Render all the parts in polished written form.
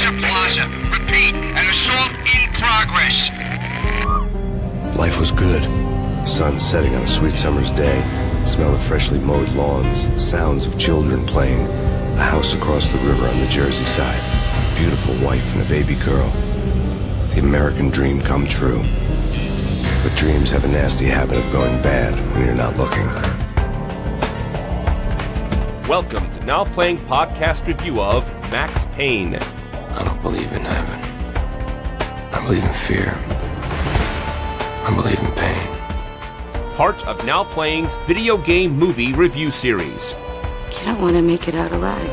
Center Plaza. Repeat, an assault in progress. Life was good. Sun setting on a sweet summer's day. Smell of freshly mowed lawns. Sounds of children playing. A house across the river on the Jersey side. Beautiful wife and a baby girl. The American dream come true. But dreams have a nasty habit of going bad when you're not looking. Welcome to Now Playing Podcast Review of Max Payne. I don't believe in heaven. I believe in fear. I believe in pain. Part of Now Playing's video game movie review series. You don't want to make it out alive.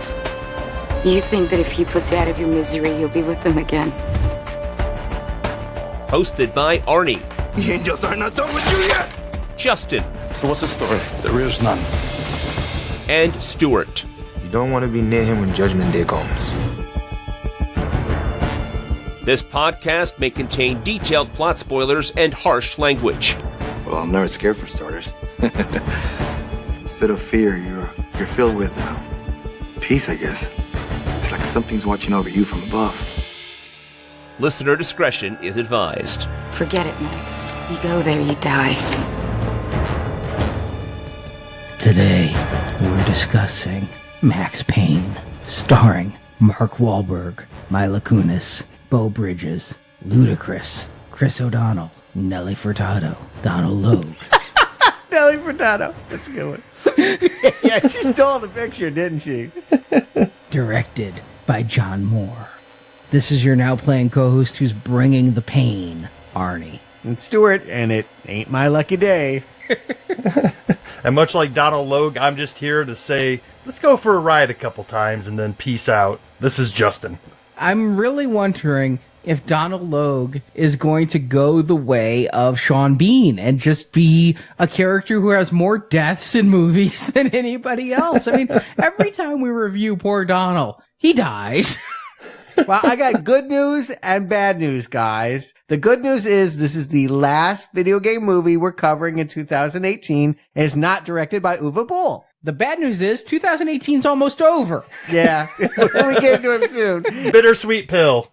You think that if he puts you out of your misery, you'll be with them again. Hosted by Arnie. The angels are not done with you yet! Justin. So what's the story? There is none. And Stuart. You don't want to be near him when Judgment Day comes. This podcast may contain detailed plot spoilers and harsh language. Well, I'm never scared for starters. Instead of fear, you're filled with peace, I guess. It's like something's watching over you from above. Listener discretion is advised. Forget it, Max. You go there, you die. Today, we're discussing Max Payne, starring Mark Wahlberg, Mila Kunis, Beau Bridges, Ludacris, Chris O'Donnell, Nelly Furtado, Donald Logue. Nelly Furtado. That's a good one. Yeah, she stole the picture, didn't she? Directed by John Moore. This is your Now Playing co-host who's bringing the pain, Arnie. And Stuart, and it ain't my lucky day. And much like Donald Logue, I'm just here to say, let's go for a ride a couple times and then peace out. This is Justin. I'm really wondering if Donald Logue is going to go the way of Sean Bean and just be a character who has more deaths in movies than anybody else. I mean, every time we review poor Donald, he dies. Well, I got good news and bad news, guys. The good news is this is the last video game movie we're covering in 2018. And it's not directed by Uwe Boll. The bad news is 2018 is almost over. Yeah, we get to him soon. Bittersweet pill.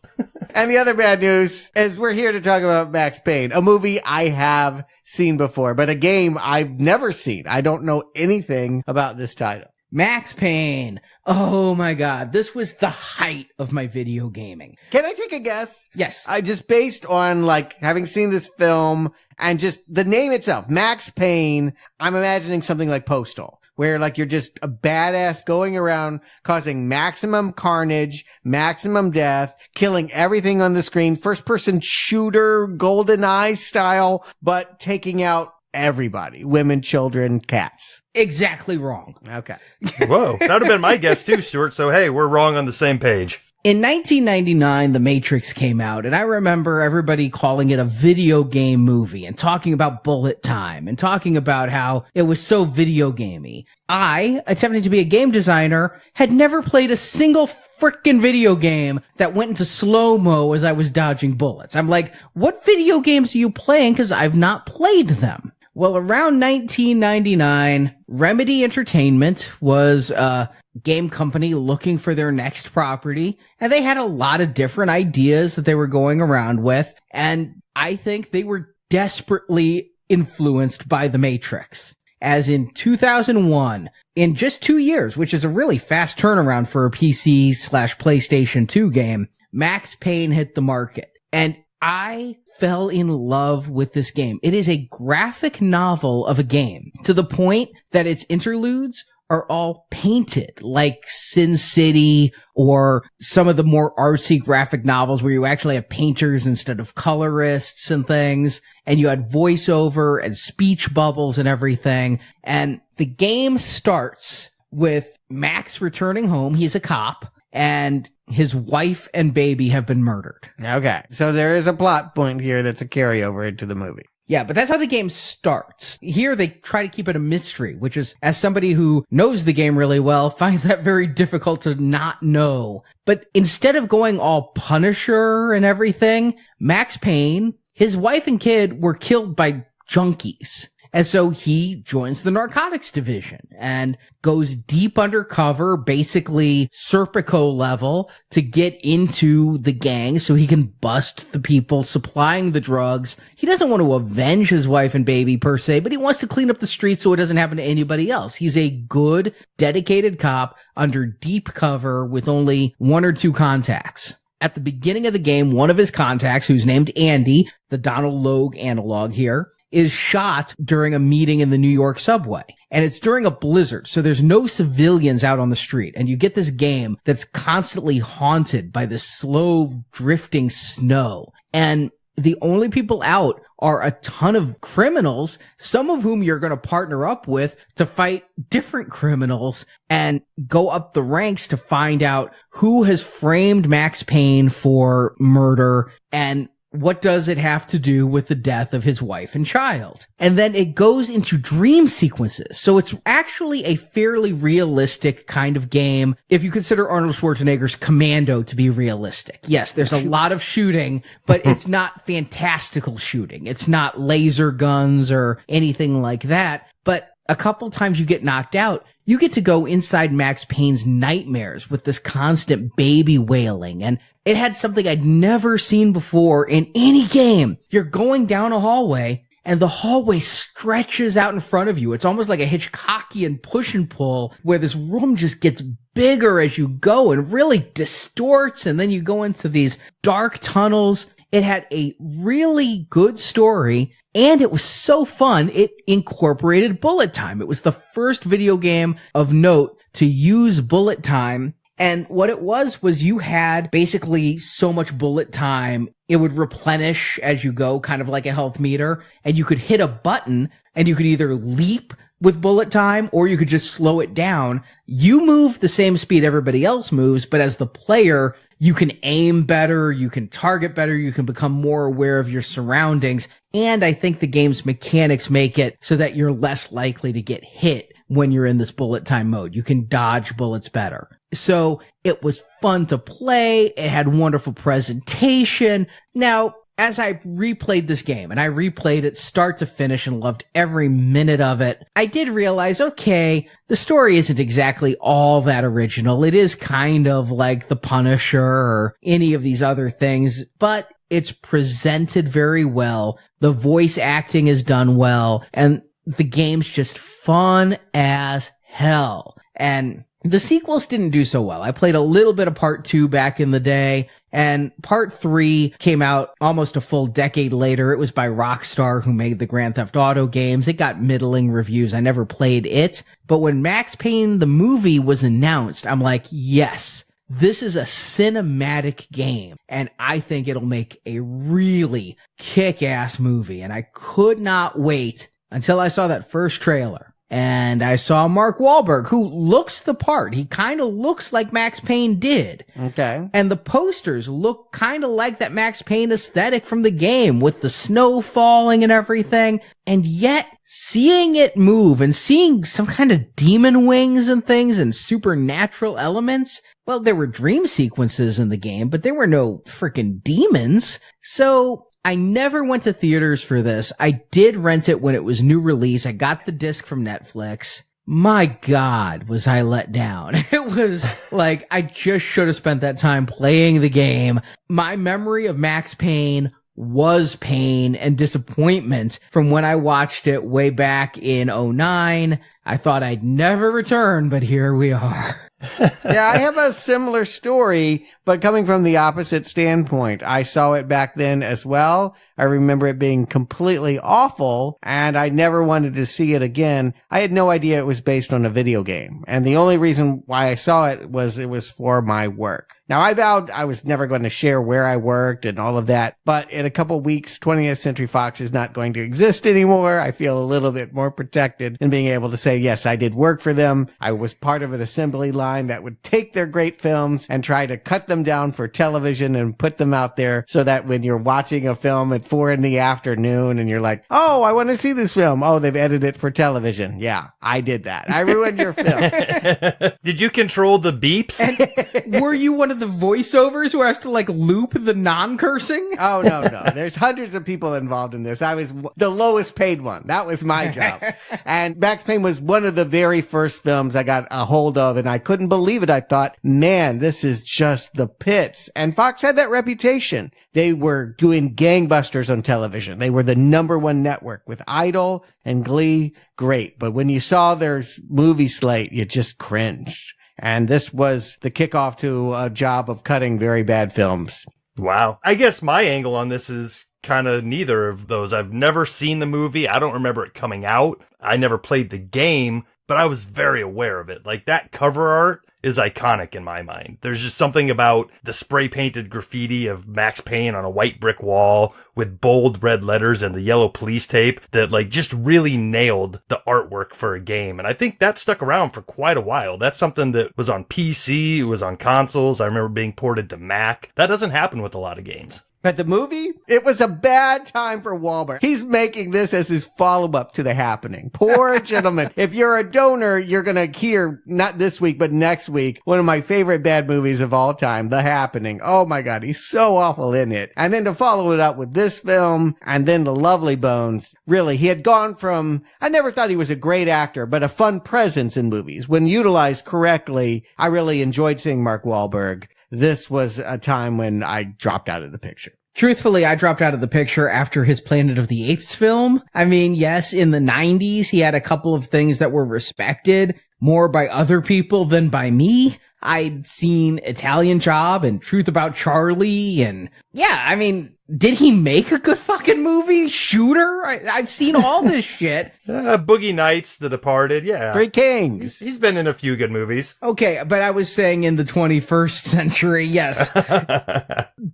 And the other bad news is we're here to talk about Max Payne, a movie I have seen before, but a game I've never seen. I don't know anything about this title. Max Payne. Oh my God. This was the height of my video gaming. Can I take a guess? Yes. I just based on like having seen this film and just the name itself, Max Payne, I'm imagining something like Postal, where like you're just a badass going around causing maximum carnage, maximum death, killing everything on the screen, first person shooter, GoldenEye style, but taking out everybody, women, children, cats. Exactly wrong. Okay. Whoa, that would have been my guess too, Stuart. So hey, we're wrong on the same page. In 1999, The Matrix came out, and I remember everybody calling it a video game movie and talking about bullet time and talking about how it was so video gamey. I, attempting to be a game designer, had never played a single frickin' video game that went into slow-mo as I was dodging bullets. I'm like, what video games are you playing? Because I've not played them. Well, around 1999, Remedy Entertainment was a game company looking for their next property, and they had a lot of different ideas that they were going around with, and I think they were desperately influenced by The Matrix. As in 2001, in just 2 years, which is a really fast turnaround for a PC/PlayStation 2 game, Max Payne hit the market, and I fell in love with this game. It is a graphic novel of a game to the point that its interludes are all painted like Sin City or some of the more artsy graphic novels where you actually have painters instead of colorists and things. And you had voiceover and speech bubbles and everything. And the game starts with Max returning home. He's a cop. And his wife and baby have been murdered. Okay. So there is a plot point here that's a carryover into the movie. Yeah, but that's how the game starts. Here, they try to keep it a mystery, which is, as somebody who knows the game really well, finds that very difficult to not know. But instead of going all Punisher and everything, Max Payne, his wife and kid were killed by junkies. And so he joins the narcotics division and goes deep undercover, basically Serpico level, to get into the gang so he can bust the people supplying the drugs. He doesn't want to avenge his wife and baby per se, but he wants to clean up the streets so it doesn't happen to anybody else. He's a good, dedicated cop under deep cover with only 1 or 2 contacts. At the beginning of the game, one of his contacts, who's named Andy, the Donald Logue analog here, is shot during a meeting in the New York subway. And it's during a blizzard, so there's no civilians out on the street. And you get this game that's constantly haunted by this slow drifting snow. And the only people out are a ton of criminals, some of whom you're going to partner up with to fight different criminals and go up the ranks to find out who has framed Max Payne for murder and what does it have to do with the death of his wife and child? And then it goes into dream sequences. So it's actually a fairly realistic kind of game if you consider Arnold Schwarzenegger's Commando to be realistic. Yes, there's a lot of shooting, but it's not fantastical shooting. It's not laser guns or anything like that. But a couple times you get knocked out, you get to go inside Max Payne's nightmares with this constant baby wailing. And it had something I'd never seen before in any game. You're going down a hallway and the hallway stretches out in front of you. It's almost like a Hitchcockian push and pull where this room just gets bigger as you go and really distorts. And then you go into these dark tunnels. It had a really good story. And it was so fun, it incorporated bullet time. It was the first video game of note to use bullet time. And what it was you had basically so much bullet time, it would replenish as you go, kind of like a health meter. And you could hit a button and you could either leap with bullet time or you could just slow it down. You move the same speed everybody else moves, but as the player, you can aim better, you can target better, you can become more aware of your surroundings. And I think the game's mechanics make it so that you're less likely to get hit when you're in this bullet time mode. You can dodge bullets better. So it was fun to play. It had wonderful presentation. Now, as I replayed this game, and I replayed it start to finish and loved every minute of it, I did realize, okay, the story isn't exactly all that original. It is kind of like The Punisher or any of these other things, but it's presented very well. The voice acting is done well, and the game's just fun as hell. And the sequels didn't do so well. I played a little bit of Part 2 back in the day, and Part 3 came out almost a full decade later. It was by Rockstar, who made the Grand Theft Auto games. It got middling reviews. I never played it. But when Max Payne, the movie, was announced, I'm like, yes, this is a cinematic game, and I think it'll make a really kick-ass movie. And I could not wait until I saw that first trailer. And I saw Mark Wahlberg, who looks the part. He kind of looks like Max Payne did. Okay. And the posters look kind of like that Max Payne aesthetic from the game with the snow falling and everything. And yet, seeing it move and seeing some kind of demon wings and things and supernatural elements, well, there were dream sequences in the game, but there were no freaking demons. So I never went to theaters for this. I did rent it when it was new release. I got the disc from Netflix. My God, was I let down. It was like, I just should have spent that time playing the game. My memory of Max Payne was pain and disappointment from when I watched it way back in 2009. I thought I'd never return, but here we are. Yeah, I have a similar story, but coming from the opposite standpoint. I saw it back then as well. I remember it being completely awful, and I never wanted to see it again. I had no idea it was based on a video game, and the only reason why I saw it was for my work. Now, I vowed I was never going to share where I worked and all of that, but in a couple weeks, 20th Century Fox is not going to exist anymore. I feel a little bit more protected in being able to say say, yes, I did work for them. I was part of an assembly line that would take their great films and try to cut them down for television and put them out there so that when you're watching a film at 4 p.m. and you're like, oh, I want to see this film. Oh, they've edited it for television. Yeah, I did that. I ruined your film. Did you control the beeps? And were you one of the voiceovers who has to like loop the non-cursing? Oh, no. There's hundreds of people involved in this. I was the lowest paid one. That was my job. And Max Payne was one of the very first films I got a hold of, and I couldn't believe it. I thought, man, this is just the pits. And Fox had that reputation. They were doing gangbusters on television. They were the #1 network with Idol and Glee. Great. But when you saw their movie slate, you just cringed. And this was the kickoff to a job of cutting very bad films. Wow. I guess my angle on this is kind of neither of those. I've never seen the movie. I don't remember it coming out. I never played the game, but I was very aware of it. Like, that cover art is iconic in my mind. There's just something about the spray painted graffiti of Max Payne on a white brick wall with bold red letters and the yellow police tape that like just really nailed the artwork for a game. And I think that stuck around for quite a while. That's something that was on PC. It was on consoles. I remember being ported to Mac. That doesn't happen with a lot of games. But the movie, it was a bad time for Wahlberg. He's making this as his follow-up to The Happening. Poor gentleman. If you're a donor, you're going to hear, not this week, but next week, one of my favorite bad movies of all time, The Happening. Oh my God, he's so awful in it. And then to follow it up with this film, and then The Lovely Bones. Really, he had gone from, I never thought he was a great actor, but a fun presence in movies. When utilized correctly, I really enjoyed seeing Mark Wahlberg. This was a time when I dropped out of the picture. Truthfully, I dropped out of the picture after his Planet of the Apes film. I mean, yes, in the 90s, he had a couple of things that were respected more by other people than by me. I'd seen Italian Job and Truth About Charlie, and yeah, I mean, did he make a good fucking movie? Shooter? I've seen all this shit. Boogie Nights, The Departed, yeah. Three Kings. He's been in a few good movies. Okay, but I was saying in the 21st century, yes.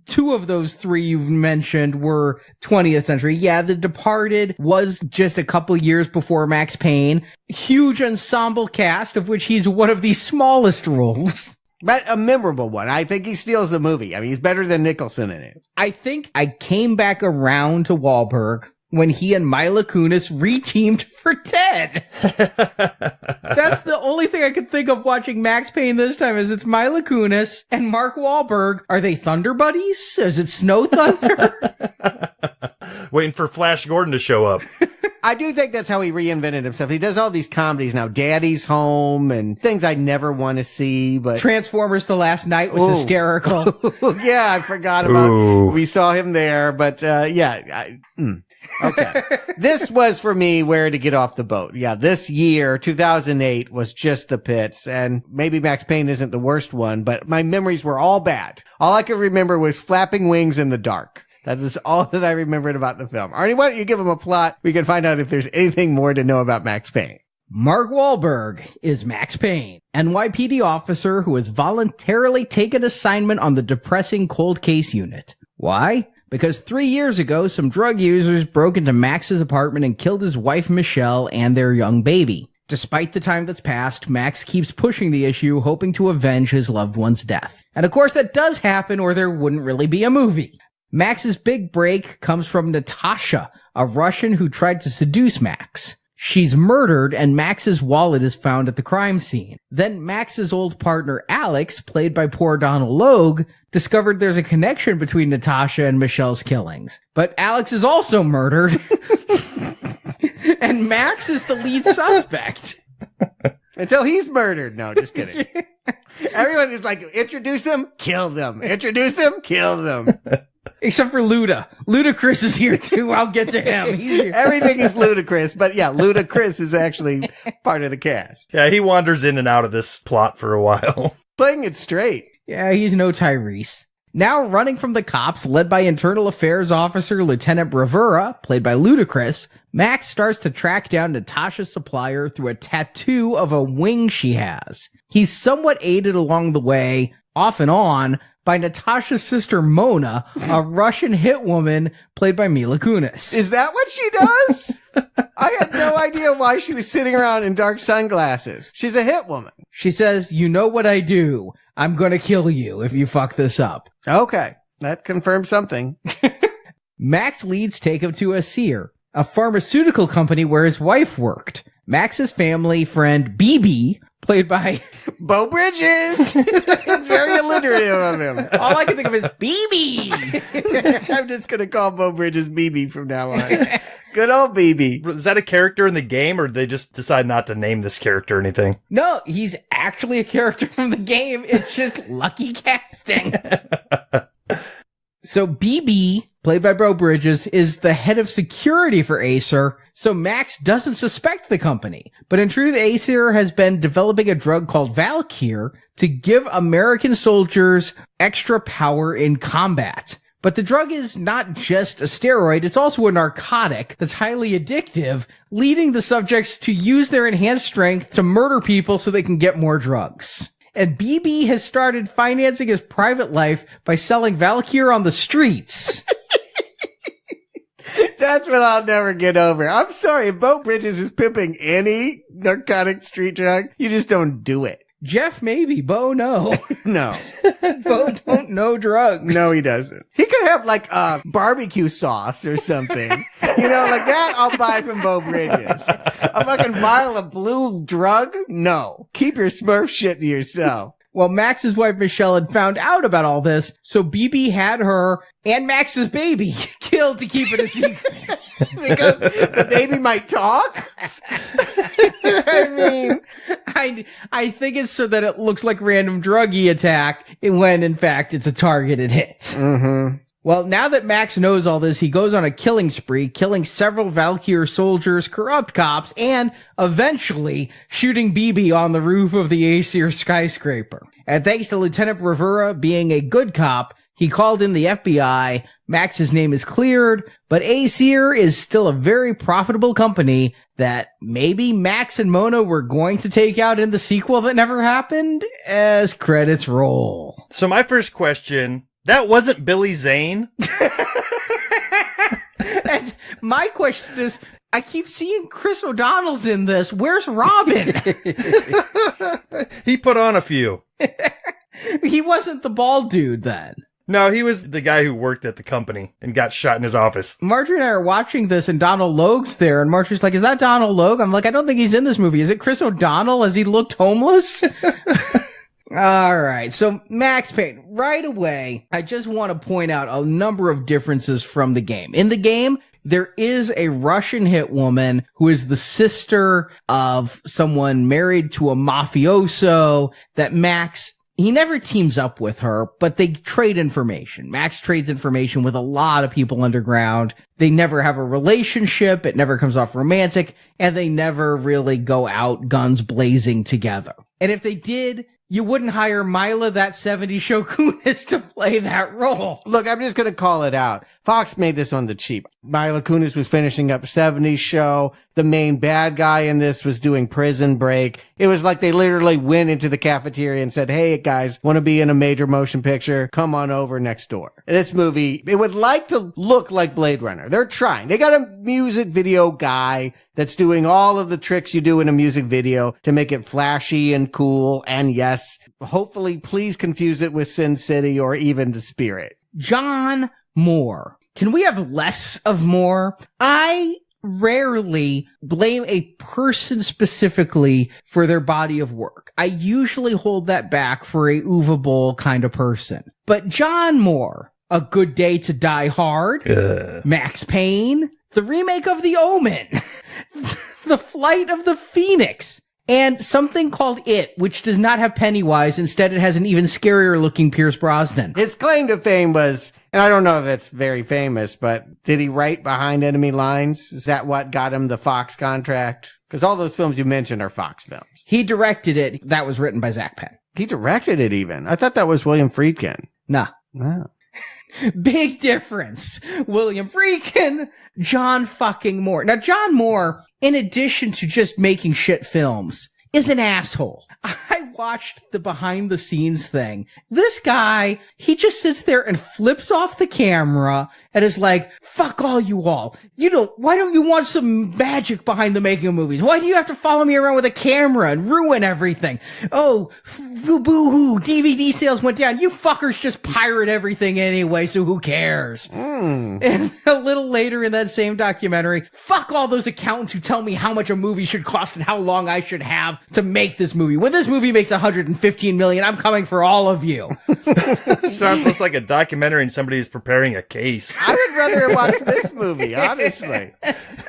2 of those 3 you've mentioned were 20th century. Yeah, The Departed was just a couple years before Max Payne. Huge ensemble cast, of which he's one of the smallest roles. But a memorable one. I think he steals the movie. I mean, he's better than Nicholson in it. I think I came back around to Wahlberg when he and Mila Kunis re-teamed for Ted. That's the only thing I could think of watching Max Payne this time is it's Mila Kunis and Mark Wahlberg. Are they Thunder Buddies? Is it Snow Thunder? Waiting for Flash Gordon to show up. I do think that's how he reinvented himself. He does all these comedies now, Daddy's Home and things I never want to see, but Transformers The Last Night was hysterical. Yeah, I forgot about we saw him there, but okay. This was for me where to get off the boat. Yeah, this year, 2008 was just the pits, and maybe Max Payne isn't the worst one, but my memories were all bad. All I could remember was flapping wings in the dark. That is all that I remembered about the film. Arnie, why don't you give him a plot? We can find out if there's anything more to know about Max Payne. Mark Wahlberg is Max Payne, NYPD officer who has voluntarily taken assignment on the depressing cold case unit. Why? Because 3 years ago, some drug users broke into Max's apartment and killed his wife Michelle and their young baby. Despite the time that's passed, Max keeps pushing the issue, hoping to avenge his loved one's death. And of course that does happen or there wouldn't really be a movie. Max's big break comes from Natasha, a Russian who tried to seduce Max. She's murdered and Max's wallet is found at the crime scene. Then Max's old partner Alex, played by poor Donald Logue, discovered there's a connection between Natasha and Michelle's killings. But Alex is also murdered. And Max is the lead suspect. Until he's murdered. No, just kidding. Everyone is like, introduce them, kill them. Introduce them, kill them. Except for Luda. Ludacris is here too. I'll get to him. He's here. Everything is Ludacris, but yeah, Ludacris is actually part of the cast. Yeah, he wanders in and out of this plot for a while. Playing it straight. Yeah, he's no Tyrese. Now running from the cops, led by Internal Affairs Officer Lieutenant Bravura, played by Ludacris, Max starts to track down Natasha's supplier through a tattoo of a wing she has. He's somewhat aided along the way, off and on, by Natasha's sister Mona, a Russian hit woman played by Mila Kunis. Is that what she does? I had no idea why she was sitting around in dark sunglasses. She's a hit woman. She says, you know what I do. I'm going to kill you if you fuck this up. Okay. That confirms something. Max leads take him to a seer, a pharmaceutical company where his wife worked. Max's family friend, BB, played by Beau Bridges. It's very alliterative of him. All I can think of is BB. I'm just going to call Beau Bridges BB from now on. Good old BB. Is that a character in the game, or did they just decide not to name this character or anything? No, he's actually a character from the game. It's just lucky casting. So BB, played by Beau Bridges, is the head of security for Acer, so Max doesn't suspect the company. But in truth, Acer has been developing a drug called Valkyr to give American soldiers extra power in combat. But the drug is not just a steroid, it's also a narcotic that's highly addictive, leading the subjects to use their enhanced strength to murder people so they can get more drugs. And BB has started financing his private life by selling Valkyr on the streets. That's what I'll never get over. I'm sorry, if Beau Bridges is pimping any narcotic street drug, you just don't do it. Jeff, maybe. Beau, no. No. Beau don't know drugs. No, he doesn't. He could have like a barbecue sauce or something. You know, like that I'll buy from Beau Bridges. A fucking vial of blue drug? No. Keep your Smurf shit to yourself. Well, Max's wife, Michelle, had found out about all this, so BB had her and Max's baby killed to keep it a secret. Because the baby might talk? I mean, I think it's so that it looks like random druggie attack when, in fact, it's a targeted hit. Mm-hmm. Well, now that Max knows all this, he goes on a killing spree, killing several Valkyr soldiers, corrupt cops, and eventually shooting BB on the roof of the Acer skyscraper. And thanks to Lieutenant Rivera being a good cop, he called in the FBI. Max's name is cleared, but Acer is still a very profitable company that maybe Max and Mona were going to take out in the sequel that never happened as credits roll. So my first question... That wasn't Billy Zane? And my question is, I keep seeing Chris O'Donnell's in this. Where's Robin? He put on a few. He wasn't the bald dude then. No, he was the guy who worked at the company and got shot in his office. Marjorie and I are watching this and Donald Logue's there, and Marjorie's like, is that Donald Logue? I'm like, I don't think he's in this movie. Is it Chris O'Donnell? Has he looked homeless? All right. So Max Payne, right away, I just want to point out a number of differences from the game. In the game, there is a Russian hit woman who is the sister of someone married to a mafioso that Max, he never teams up with her, but they trade information. Max trades information with a lot of people underground. They never have a relationship. It never comes off romantic, and they never really go out guns blazing together. And if they did, you wouldn't hire Mila, that 70s show Kunis, to play that role. Look, I'm just going to call it out. Fox made this on the cheap. Mila Kunis was finishing up 70s show. The main bad guy in this was doing Prison Break. It was like they literally went into the cafeteria and said, hey, guys, want to be in a major motion picture? Come on over next door. This movie, it would like to look like Blade Runner. They're trying. They got a music video guy that's doing all of the tricks you do in a music video to make it flashy and cool. And yes, hopefully, please confuse it with Sin City or even The Spirit. John Moore. Can we have less of Moore? I rarely blame a person specifically for their body of work. I usually hold that back for a Uwe Boll kind of person. But John Moore, A Good Day to Die Hard, Max Payne, the remake of The Omen, The Flight of the Phoenix, and something called It, which does not have Pennywise. Instead, it has an even scarier looking Pierce Brosnan. His claim to fame was, and I don't know if it's very famous, but did he write Behind Enemy Lines? Is that what got him the Fox contract? Because all those films you mentioned are Fox films. He directed it. That was written by Zach Penn. He directed it even. I thought that was William Friedkin. Nah. Wow. Big difference. William Friedkin, John fucking Moore. Now, John Moore, in addition to just making shit films, is an asshole. I watched the behind the scenes thing. This guy, he just sits there and flips off the camera and is like, fuck all you all. Why don't you want some magic behind the making of movies? Why do you have to follow me around with a camera and ruin everything? Oh, boo-hoo, DVD sales went down. You fuckers just pirate everything anyway, so who cares? And a little later in that same documentary, fuck all those accountants who tell me how much a movie should cost and how long I should have to make this movie. When this movie makes $115 million, I'm coming for all of you. Sounds less like a documentary and somebody is preparing a case. I would rather watch this movie, honestly.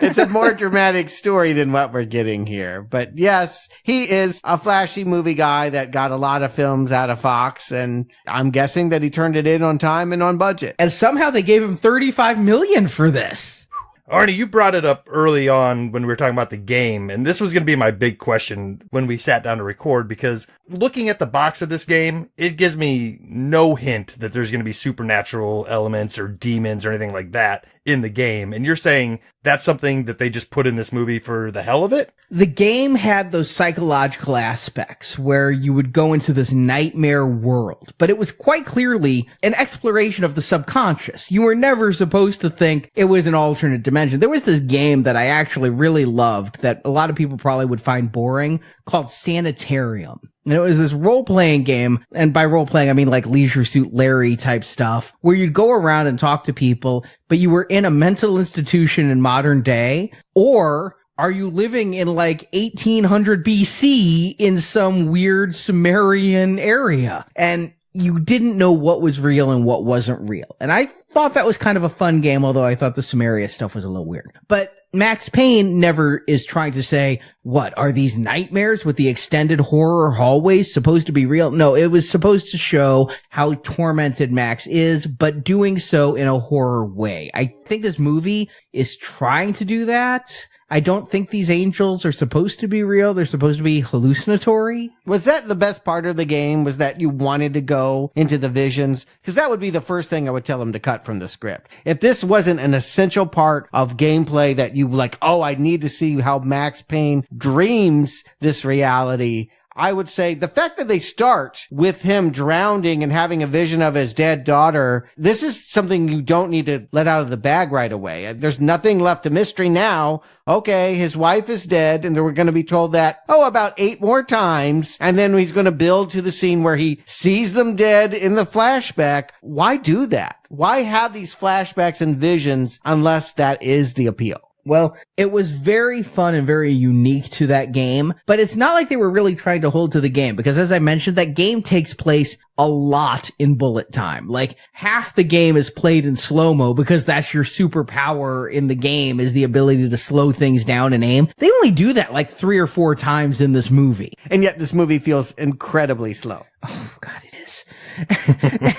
It's a more dramatic story than what we're getting here. But yes, he is a flashy movie guy that got a lot of films out of Fox, and I'm guessing that he turned it in on time and on budget. And somehow they gave him $35 million for this. Arnie, you brought it up early on when we were talking about the game, and this was going to be my big question when we sat down to record, because looking at the box of this game, it gives me no hint that there's going to be supernatural elements or demons or anything like that in the game. And you're saying that's something that they just put in this movie for the hell of it? The game had those psychological aspects where you would go into this nightmare world, but it was quite clearly an exploration of the subconscious. You were never supposed to think it was an alternate dimension. There was this game that I actually really loved that a lot of people probably would find boring called Sanitarium. And it was this role-playing game, and by role-playing, I mean like Leisure Suit Larry type stuff, where you'd go around and talk to people, but you were in a mental institution in modern day, or are you living in like 1800 BC in some weird Sumerian area? And you didn't know what was real and what wasn't real. And I thought that was kind of a fun game, although I thought the Sumeria stuff was a little weird. But Max Payne never is trying to say, what, are these nightmares with the extended horror hallways supposed to be real? No, it was supposed to show how tormented Max is, but doing so in a horror way. I think this movie is trying to do that. I don't think these angels are supposed to be real. They're supposed to be hallucinatory. Was that the best part of the game? Was that you wanted to go into the visions? Because that would be the first thing I would tell them to cut from the script. If this wasn't an essential part of gameplay that you like, oh, I need to see how Max Payne dreams this reality, I would say the fact that they start with him drowning and having a vision of his dead daughter, this is something you don't need to let out of the bag right away. There's nothing left of mystery now. Okay, his wife is dead, and then we're going to be told that, about 8 more times, and then he's going to build to the scene where he sees them dead in the flashback. Why do that? Why have these flashbacks and visions unless that is the appeal? Well, it was very fun and very unique to that game, but it's not like they were really trying to hold to the game, because as I mentioned, that game takes place a lot in bullet time. Like half the game is played in slow-mo because that's your superpower in the game, is the ability to slow things down and aim. They only do that like 3 or 4 times in this movie. And yet this movie feels incredibly slow. Oh, God, it is.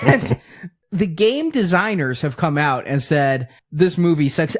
And the game designers have come out and said, this movie sucks.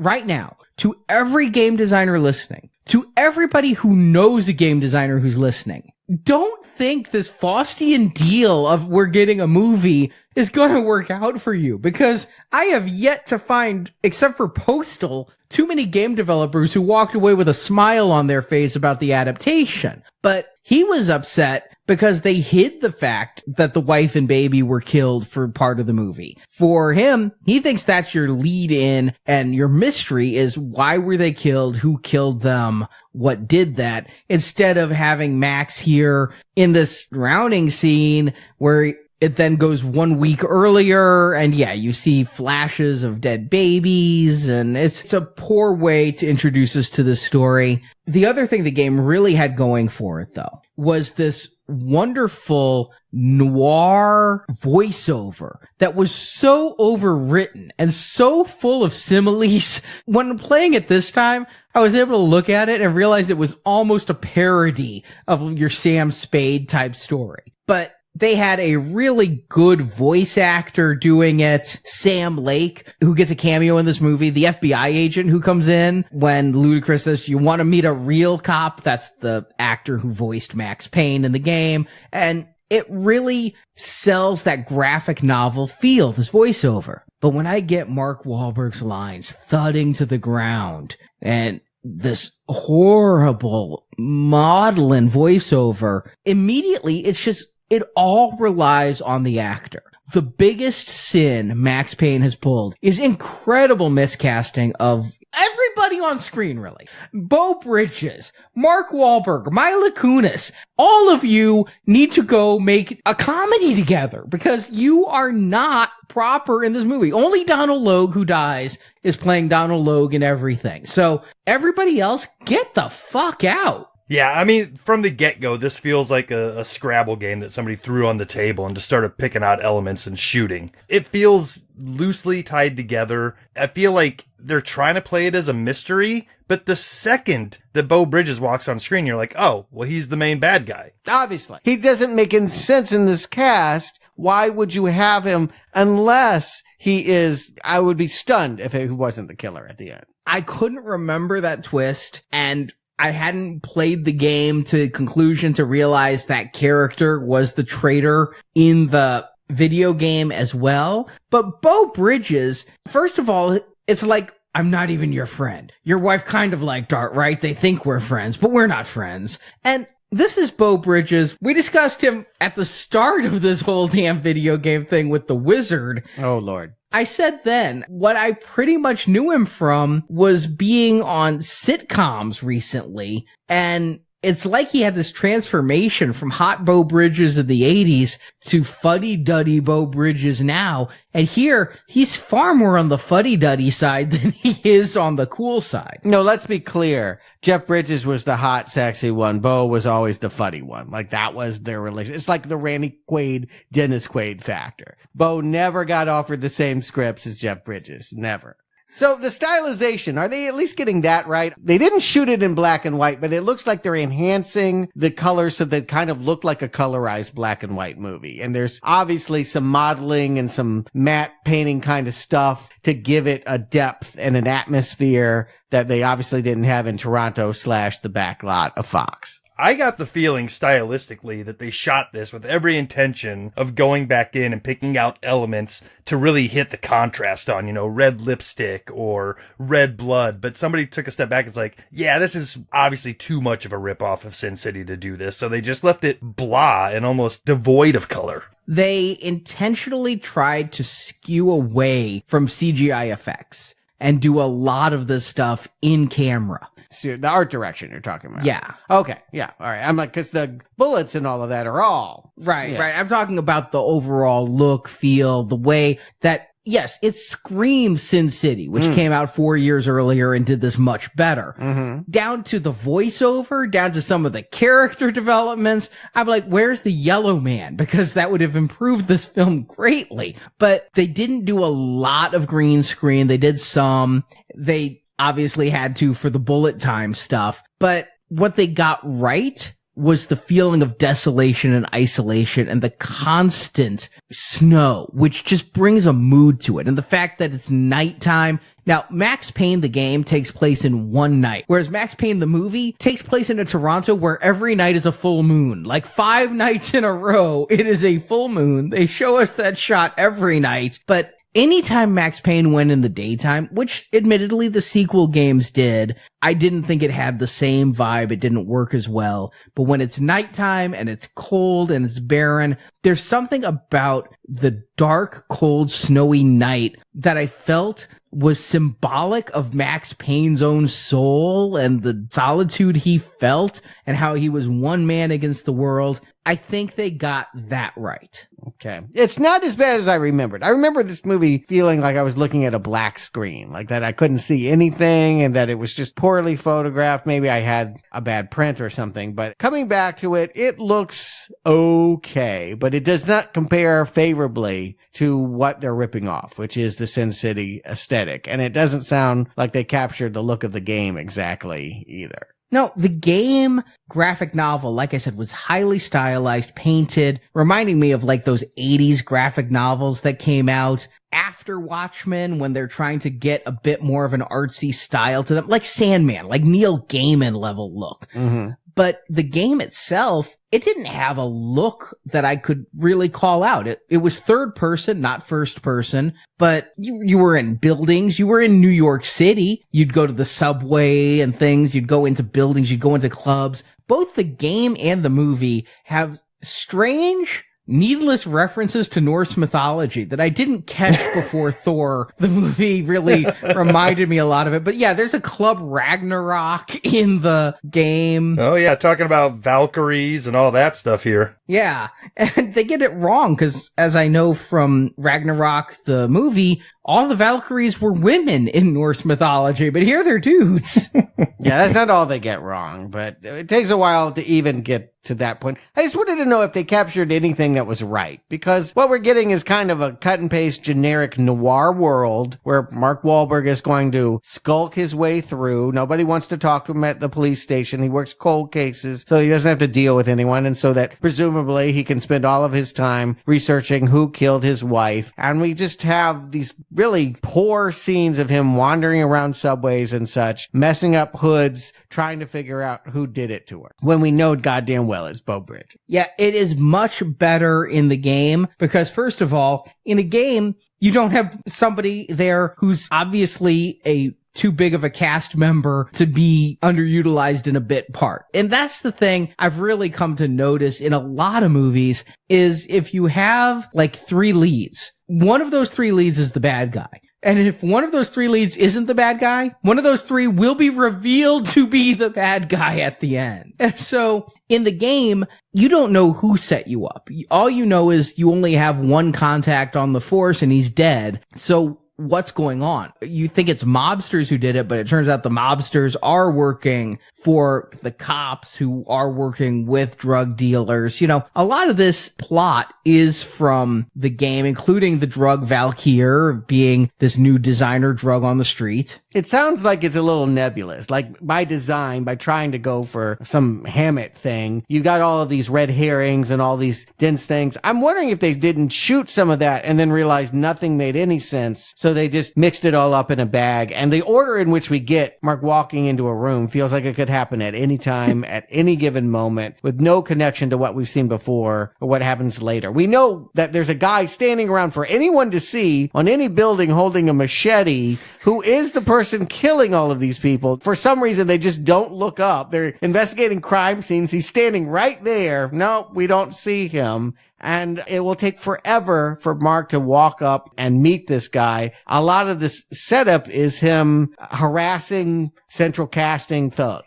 Right now, to every game designer listening, to everybody who knows a game designer who's listening, don't think this Faustian deal of we're getting a movie is going to work out for you, because I have yet to find, except for Postal, too many game developers who walked away with a smile on their face about the adaptation. But he was upset because they hid the fact that the wife and baby were killed for part of the movie. For him, he thinks that's your lead in, and your mystery is why were they killed, who killed them, what did that, instead of having Max here in this drowning scene where it then goes 1 week earlier, and yeah, you see flashes of dead babies, and it's a poor way to introduce us to the story. The other thing the game really had going for it, though, was this wonderful noir voiceover that was so overwritten and so full of similes. When playing it this time, I was able to look at it and realize it was almost a parody of your Sam Spade type story. But they had a really good voice actor doing it, Sam Lake, who gets a cameo in this movie, the FBI agent who comes in when Ludacris says, you want to meet a real cop? That's the actor who voiced Max Payne in the game. And it really sells that graphic novel feel, this voiceover. But when I get Mark Wahlberg's lines thudding to the ground and this horrible maudlin voiceover, immediately it all relies on the actor. The biggest sin Max Payne has pulled is incredible miscasting of everybody on screen, really. Beau Bridges, Mark Wahlberg, Mila Kunis, all of you need to go make a comedy together because you are not proper in this movie. Only Donald Logue, who dies, is playing Donald Logue in everything. So everybody else, get the fuck out. Yeah, I mean, from the get-go, this feels like a Scrabble game that somebody threw on the table and just started picking out elements and shooting. It feels loosely tied together. I feel like they're trying to play it as a mystery, but the second that Beau Bridges walks on screen, you're like, oh, well, he's the main bad guy. Obviously. He doesn't make any sense in this cast. Why would you have him unless he is... I would be stunned if he wasn't the killer at the end. I couldn't remember that twist, and I hadn't played the game to conclusion to realize that character was the traitor in the video game as well. But Beau Bridges, first of all, it's like, I'm not even your friend. Your wife kind of liked art, right? They think we're friends, but we're not friends. And this is Beau Bridges. We discussed him at the start of this whole damn video game thing with the wizard. Oh, Lord. I said then, what I pretty much knew him from was being on sitcoms recently, and it's like he had this transformation from hot Beau Bridges of the 80s to fuddy-duddy Beau Bridges now, and here, he's far more on the fuddy-duddy side than he is on the cool side. No, let's be clear. Jeff Bridges was the hot, sexy one. Beau was always the fuddy one. Like, that was their relation. It's like the Randy Quaid, Dennis Quaid factor. Beau never got offered the same scripts as Jeff Bridges. Never. So the stylization, are they at least getting that right? They didn't shoot it in black and white, but it looks like they're enhancing the colors so that it kind of look like a colorized black and white movie. And there's obviously some modeling and some matte painting kind of stuff to give it a depth and an atmosphere that they obviously didn't have in Toronto / the backlot of Fox. I got the feeling stylistically that they shot this with every intention of going back in and picking out elements to really hit the contrast on, red lipstick or red blood. But somebody took a step back and was like, yeah, this is obviously too much of a ripoff of Sin City to do this. So they just left it blah and almost devoid of color. They intentionally tried to skew away from CGI effects and do a lot of this stuff in camera. So the art direction you're talking about. Yeah. Okay. Yeah. All right. I'm like, because the bullets and all of that are all. Right. Yeah. Right. I'm talking about the overall look, feel, the way that, yes, it screams Sin City, which came out 4 years earlier and did this much better. Mm-hmm. Down to the voiceover, down to some of the character developments. I'm like, where's the yellow man? Because that would have improved this film greatly. But they didn't do a lot of green screen. They did some. They obviously had to for the bullet time stuff. But what they got right was the feeling of desolation and isolation and the constant snow, which just brings a mood to it. And the fact that it's nighttime. Now, Max Payne, the game, takes place in one night, whereas Max Payne, the movie, takes place in a Toronto where every night is a full moon. Like 5 nights in a row, it is a full moon. They show us that shot every night, but anytime Max Payne went in the daytime, which admittedly the sequel games did, I didn't think it had the same vibe. It didn't work as well. But when it's nighttime and it's cold and it's barren, there's something about the dark, cold, snowy night that I felt was symbolic of Max Payne's own soul and the solitude he felt and how he was one man against the world. I think they got that right. Okay. It's not as bad as I remembered. I remember this movie feeling like I was looking at a black screen, like that I couldn't see anything and that it was just poorly photographed. Maybe I had a bad print or something, but coming back to it, it looks okay, but it does not compare favorably to what they're ripping off, which is the Sin City aesthetic. And it doesn't sound like they captured the look of the game exactly either. No, the game graphic novel, like I said, was highly stylized, painted, reminding me of like those 80s graphic novels that came out after Watchmen when they're trying to get a bit more of an artsy style to them, like Sandman, like Neil Gaiman level look. Mm-hmm. But the game itself, it didn't have a look that I could really call out. It was third person, not first person, but you were in buildings. You were in New York City. You'd go to the subway and things. You'd go into buildings. You'd go into clubs. Both the game and the movie have strange, needless references to Norse mythology that I didn't catch before Thor. The movie really reminded me a lot of it. But yeah, there's a Club Ragnarok in the game. Oh yeah, talking about Valkyries and all that stuff here. Yeah, and they get it wrong because, as I know from Ragnarok, the movie, all the Valkyries were women in Norse mythology, but here they're dudes. Yeah, that's not all they get wrong, but it takes a while to even get to that point. I just wanted to know if they captured anything that was right, because what we're getting is kind of a cut and paste generic noir world where Mark Wahlberg is going to skulk his way through. Nobody wants to talk to him at the police station. He works cold cases, so he doesn't have to deal with anyone, and so that presumably he can spend all of his time researching who killed his wife. And we just have these really poor scenes of him wandering around subways and such, messing up hoods, trying to figure out who did it to her, when we know goddamn well it's Beau Bridges. Yeah, it is much better in the game because, first of all, in a game, you don't have somebody there who's obviously a too big of a cast member to be underutilized in a bit part. And that's the thing I've really come to notice in a lot of movies is if you have like 3 leads, one of those 3 leads is the bad guy. And if one of those 3 leads isn't the bad guy, one of those 3 will be revealed to be the bad guy at the end. And so in the game, you don't know who set you up. All you know is you only have one contact on the force and he's dead. So what's going on? You think it's mobsters who did it, but it turns out the mobsters are working for the cops who are working with drug dealers. You know, a lot of this plot is from the game, including the drug Valkyr being this new designer drug on the street. It sounds like it's a little nebulous. Like by design, by trying to go for some Hammett thing, you got all of these red herrings and all these dense things. I'm wondering if they didn't shoot some of that and then realized nothing made any sense. So they just mixed it all up in a bag. And the order in which we get Mark walking into a room feels like it could happen at any time, at any given moment, with no connection to what we've seen before or what happens later. We know that there's a guy standing around for anyone to see on any building holding a machete who is the person killing all of these people. For some reason, they just don't look up. They're investigating crime scenes. He's standing right there. No, we don't see him. And it will take forever for Mark to walk up and meet this guy. A lot of this setup is him harassing central casting thugs.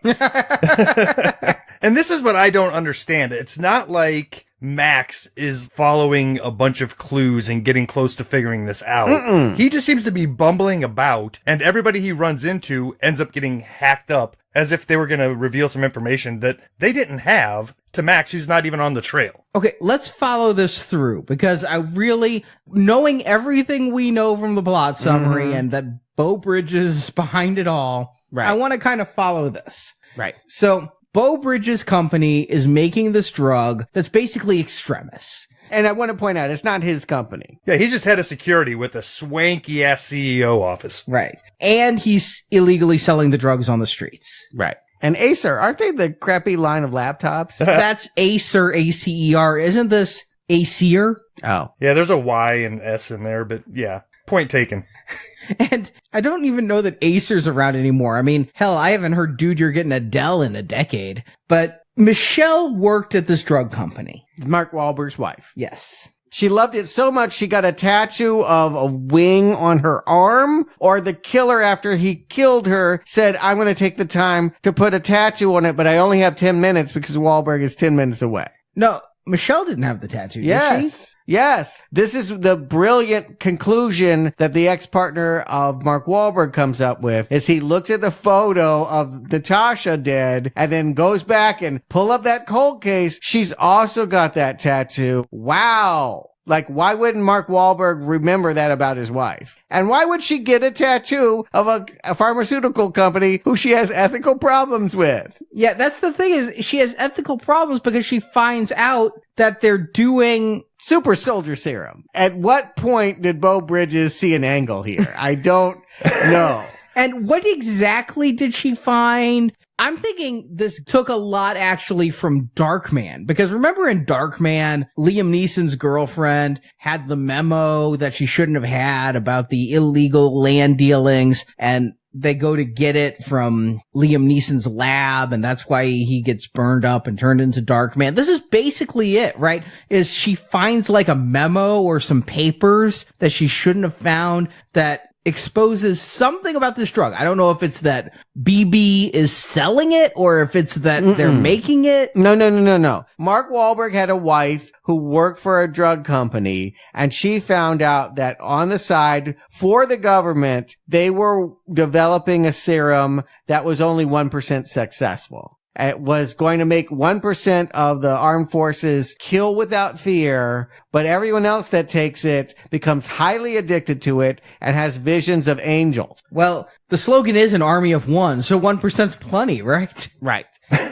And this is what I don't understand. It's not like Max is following a bunch of clues and getting close to figuring this out. Mm-mm. He just seems to be bumbling about, and everybody he runs into ends up getting hacked up as if they were going to reveal some information that they didn't have to Max, who's not even on the trail. Okay, let's follow this through, because I really, knowing everything we know from the plot summary and that Beau Bridges is behind it all, right, I want to kind of follow this. Right. So Beau Bridges' company is making this drug that's basically extremis. And I want to point out, it's not his company. Yeah, he's just head of security with a swanky-ass CEO office. Right. And he's illegally selling the drugs on the streets. Right. And Acer, aren't they the crappy line of laptops? That's Acer, A-C-E-R. Isn't this Acer? Oh. Yeah, there's a Y and S in there, but yeah, point taken. And I don't even know that Acer's around anymore. I mean, hell, I haven't heard Dude, You're Getting a Dell in a decade. But Michelle worked at this drug company. Mark Wahlberg's wife. Yes. She loved it so much she got a tattoo of a wing on her arm, or the killer, after he killed her, said, I'm going to take the time to put a tattoo on it, but I only have 10 minutes because Wahlberg is 10 minutes away. No, Michelle didn't have the tattoo, yes. did she? Yes. This is the brilliant conclusion that the ex-partner of Mark Wahlberg comes up with, is he looks at the photo of Natasha dead and then goes back and pull up that cold case. She's also got that tattoo. Wow. Like, why wouldn't Mark Wahlberg remember that about his wife? And why would she get a tattoo of a pharmaceutical company who she has ethical problems with? Yeah, that's the thing, is she has ethical problems because she finds out that they're doing super soldier serum. At what point did Beau Bridges see an angle here? I don't know. And what exactly did she find? I'm thinking this took a lot actually from Darkman, because remember in Darkman, Liam Neeson's girlfriend had the memo that she shouldn't have had about the illegal land dealings, and they go to get it from Liam Neeson's lab, and that's why he gets burned up and turned into Darkman. This is basically it, right? Is she finds like a memo or some papers that she shouldn't have found that exposes something about this drug. I don't know if it's that BB is selling it or if it's that they're making it. No. Mark Wahlberg had a wife who worked for a drug company, and she found out that on the side for the government, they were developing a serum that was only 1% successful. It was going to make 1% of the armed forces kill without fear, but everyone else that takes it becomes highly addicted to it and has visions of angels. Well, the slogan is an army of one, so 1%'s plenty, right? Right.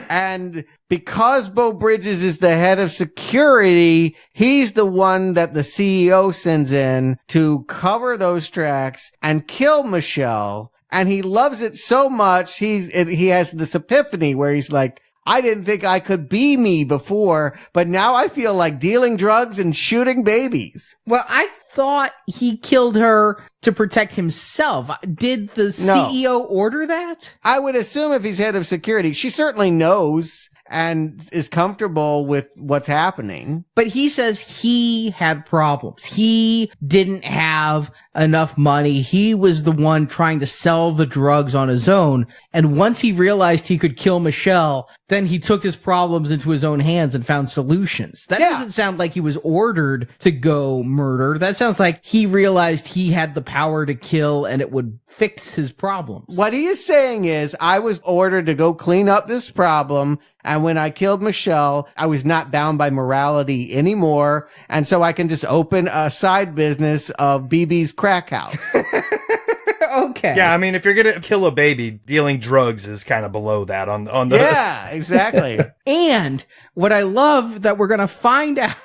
And because Beau Bridges is the head of security, he's the one that the CEO sends in to cover those tracks and kill Michelle. And he loves it so much, he has this epiphany where he's like, I didn't think I could be me before, but now I feel like dealing drugs and shooting babies. Well, I thought he killed her to protect himself. Did the CEO order that? I would assume if he's head of security, she certainly knows and is comfortable with what's happening. But he says he had problems. He didn't have enough money. He was the one trying to sell the drugs on his own. And once he realized he could kill Michelle, then he took his problems into his own hands and found solutions. That doesn't sound like he was ordered to go murder. That sounds like he realized he had the power to kill and it would fix his problems. What he is saying is, I was ordered to go clean up this problem, and when I killed Michelle, I was not bound by morality anymore, and so I can just open a side business of BB's crack house. Okay. Yeah, I mean, if you're gonna kill a baby, dealing drugs is kind of below that on the. Yeah, exactly. And what I love that we're gonna find out,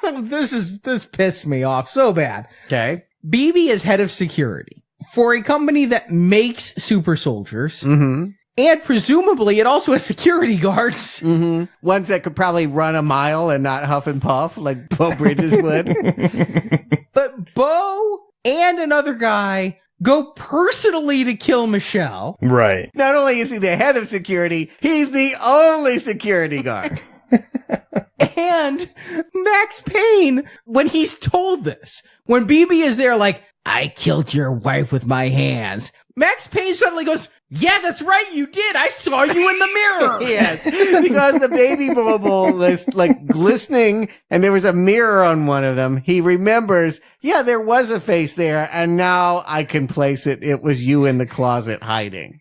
this pissed me off so bad. Okay. BB is head of security for a company that makes super soldiers. Mm-hmm. And presumably it also has security guards. Mm-hmm. Ones that could probably run a mile and not huff and puff like Beau Bridges would. But Beau and another guy go personally to kill Michelle. Right. Not only is he the head of security, he's the only security guard. And Max Payne, when he's told this, when BB is there like, I killed your wife with my hands, Max Payne suddenly goes, yeah, that's right, you did. I saw you in the mirror. Yes, because the baby bubble was like glistening and there was a mirror on one of them. He remembers, yeah, there was a face there, and now I can place it. It was you in the closet hiding.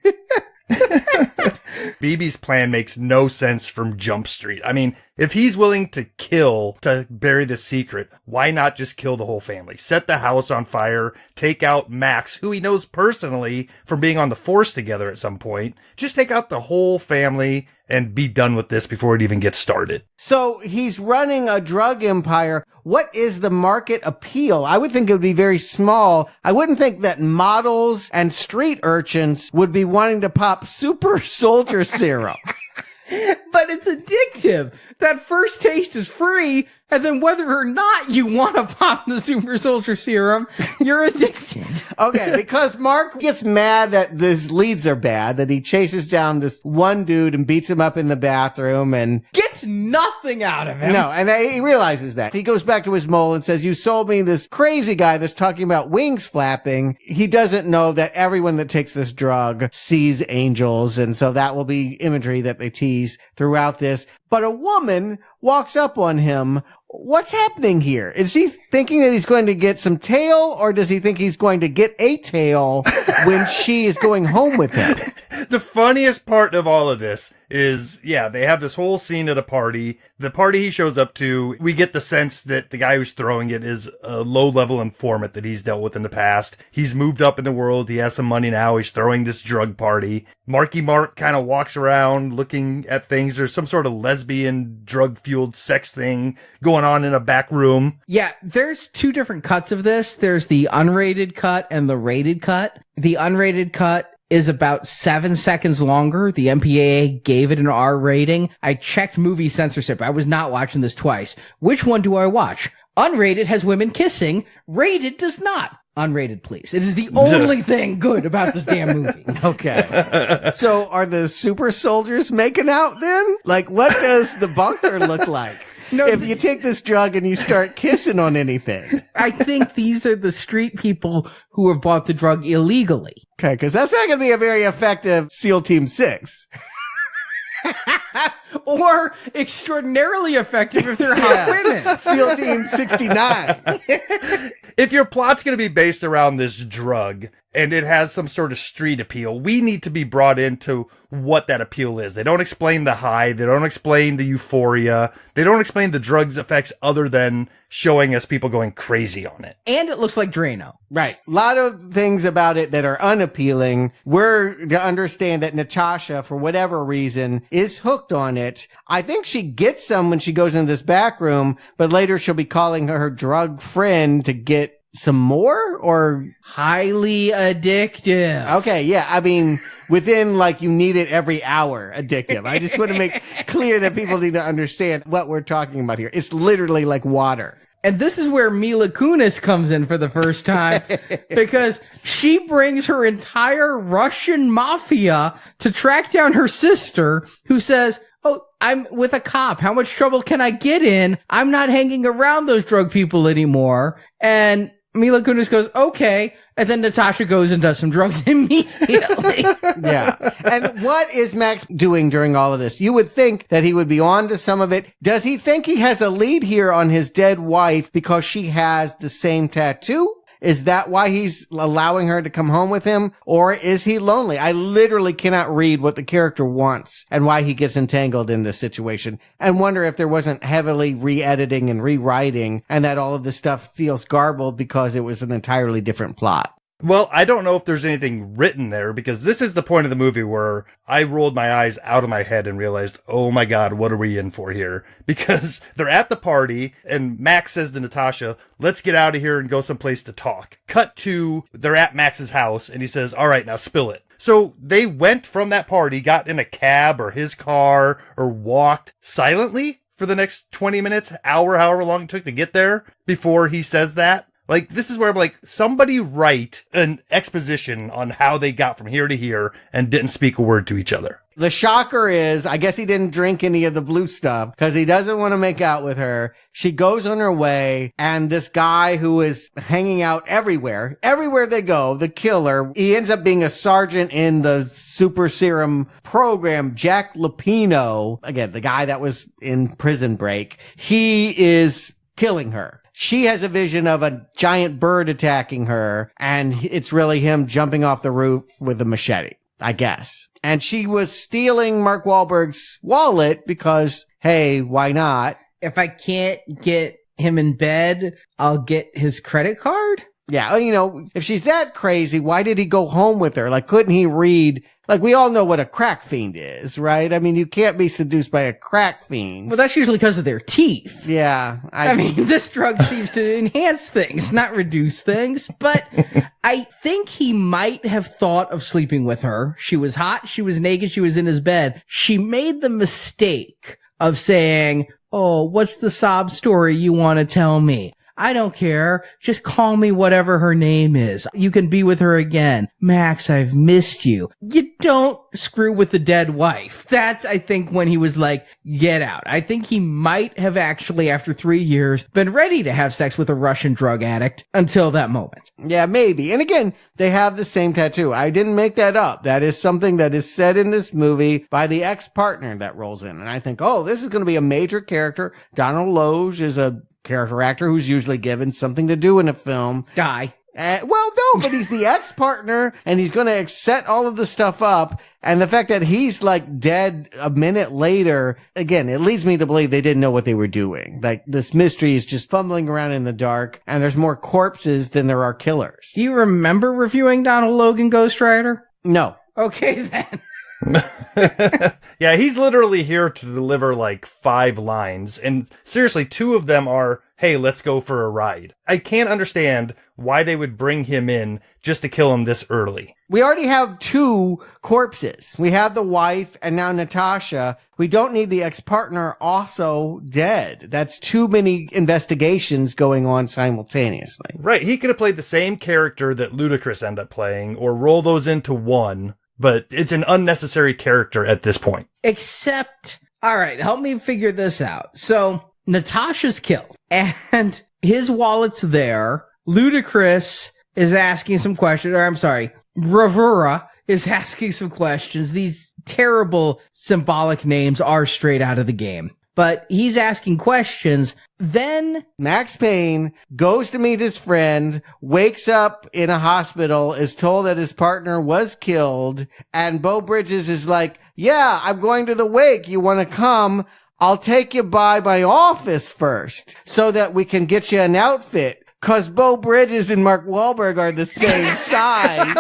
BB's plan makes no sense from Jump Street. I mean, if he's willing to kill to bury the secret, why not just kill the whole family? Set the house on fire, take out Max, who he knows personally from being on the force together at some point. Just take out the whole family and be done with this before it even gets started. So he's running a drug empire. What is the market appeal? I would think it would be very small. I wouldn't think that models and street urchins would be wanting to pop super soldier serum. But it's addictive. That first taste is free, and then whether or not you want to pop the super soldier serum, you're addicted. Okay, because Mark gets mad that his leads are bad, that he chases down this one dude and beats him up in the bathroom and gets nothing out of him. No, and he realizes that. He goes back to his mole and says, you sold me this crazy guy that's talking about wings flapping. He doesn't know that everyone that takes this drug sees angels, and so that will be imagery that they tease throughout this. But a woman walks up on him. What's happening here? Is he thinking that he's going to get some tail, or does he think he's going to get a tail when she is going home with him? The funniest part of all of this is, yeah, they have this whole scene at a party. The party he shows up to, we get the sense that the guy who's throwing it is a low-level informant that he's dealt with in the past. He's moved up in the world. He has some money now. He's throwing this drug party. Marky Mark kind of walks around looking at things. There's some sort of lesbian, drug-fueled sex thing going on in a back room. Yeah, there's two different cuts of this. There's the unrated cut and the rated cut. The unrated cut is about 7 seconds longer. The MPAA gave it an R rating. I checked movie censorship. I was not watching this twice. Which one do I watch? Unrated has women kissing. Rated does not. Unrated, please. It is the only thing good about this damn movie. Okay. So are the super soldiers making out then? Like, what does the bunker look like? No, if you take this drug and you start kissing on anything. I think these are the street people who have bought the drug illegally. Okay, because that's not going to be a very effective SEAL Team 6. Or extraordinarily effective if they're hot women. SEAL Team 69. If your plot's going to be based around this drug and it has some sort of street appeal, we need to be brought into what that appeal is. They don't explain the high. They don't explain the euphoria. They don't explain the drug's effects other than showing us people going crazy on it. And it looks like Drano. Right. A lot of things about it that are unappealing. We're to understand that Natasha, for whatever reason, is hooked on it. I think she gets some when she goes into this back room, but later she'll be calling her drug friend to get some more, or highly addictive. Okay, yeah. I mean, within like you need it every hour addictive. I just want to make clear that people need to understand what we're talking about here. It's literally like water. And this is where Mila Kunis comes in for the first time because she brings her entire Russian mafia to track down her sister, who says, "Oh, I'm with a cop. How much trouble can I get in? I'm not hanging around those drug people anymore." And Mila Kunis goes, "Okay." And then Natasha goes and does some drugs immediately. Yeah. And what is Max doing during all of this? You would think that he would be on to some of it. Does he think he has a lead here on his dead wife because she has the same tattoo? Is that why he's allowing her to come home with him? Or is he lonely? I literally cannot read what the character wants and why he gets entangled in this situation, and wonder if there wasn't heavily re-editing and rewriting and that all of this stuff feels garbled because it was an entirely different plot. Well, I don't know if there's anything written there, because this is the point of the movie where I rolled my eyes out of my head and realized, oh my God, what are we in for here? Because they're at the party and Max says to Natasha, let's get out of here and go someplace to talk. Cut to, they're at Max's house and he says, all right, now spill it. So they went from that party, got in a cab or his car or walked silently for the next 20 minutes, hour, however long it took to get there before he says that. Like, this is where I'm like, somebody write an exposition on how they got from here to here and didn't speak a word to each other. The shocker is, I guess he didn't drink any of the blue stuff because he doesn't want to make out with her. She goes on her way, and this guy who is hanging out everywhere they go, the killer, he ends up being a sergeant in the super serum program, Jack Lupino. Again, the guy that was in Prison Break. He is killing her. She has a vision of a giant bird attacking her, and it's really him jumping off the roof with a machete, I guess. And she was stealing Mark Wahlberg's wallet because, hey, why not? If I can't get him in bed, I'll get his credit card? Yeah, you know, if she's that crazy, why did he go home with her? Like, couldn't he read? Like, we all know what a crack fiend is, right? I mean, you can't be seduced by a crack fiend. Well, that's usually because of their teeth. Yeah. I mean, this drug seems to enhance things, not reduce things. But I think he might have thought of sleeping with her. She was hot. She was naked. She was in his bed. She made the mistake of saying, oh, what's the sob story you want to tell me? I don't care. Just call me whatever her name is. You can be with her again. Max, I've missed you. You don't screw with the dead wife. That's, I think, when he was like, get out. I think he might have actually, after 3 years, been ready to have sex with a Russian drug addict until that moment. Yeah, maybe. And again, they have the same tattoo. I didn't make that up. That is something that is said in this movie by the ex-partner that rolls in. And I think, oh, this is going to be a major character. Donald Loge is a character actor who's usually given something to do in a film. Die. Well, no, but he's the ex-partner and he's going to set all of the stuff up. And the fact that he's like dead a minute later, again, it leads me to believe they didn't know what they were doing. Like, this mystery is just fumbling around in the dark and there's more corpses than there are killers. Do you remember reviewing Donald Logan Ghost Rider? No. Okay, then. Yeah, he's literally here to deliver like 5 lines. And seriously, 2 of them are, hey, let's go for a ride. I can't understand why they would bring him in just to kill him this early. We already have 2 corpses. We have the wife and now Natasha. We don't need the ex-partner also dead. That's too many investigations going on simultaneously. Right. He could have played the same character that Ludacris ended up playing or roll those into one, but it's an unnecessary character at this point. Except, all right, help me figure this out. So Natasha's killed and his wallet's there. Ludacris is asking some questions, or I'm sorry, Bravura is asking some questions. These terrible symbolic names are straight out of the game. But he's asking questions. Then Max Payne goes to meet his friend, wakes up in a hospital, is told that his partner was killed, and Beau Bridges is like, yeah, I'm going to the wake. You want to come? I'll take you by my office first so that we can get you an outfit. Cause Beau Bridges and Mark Wahlberg are the same size.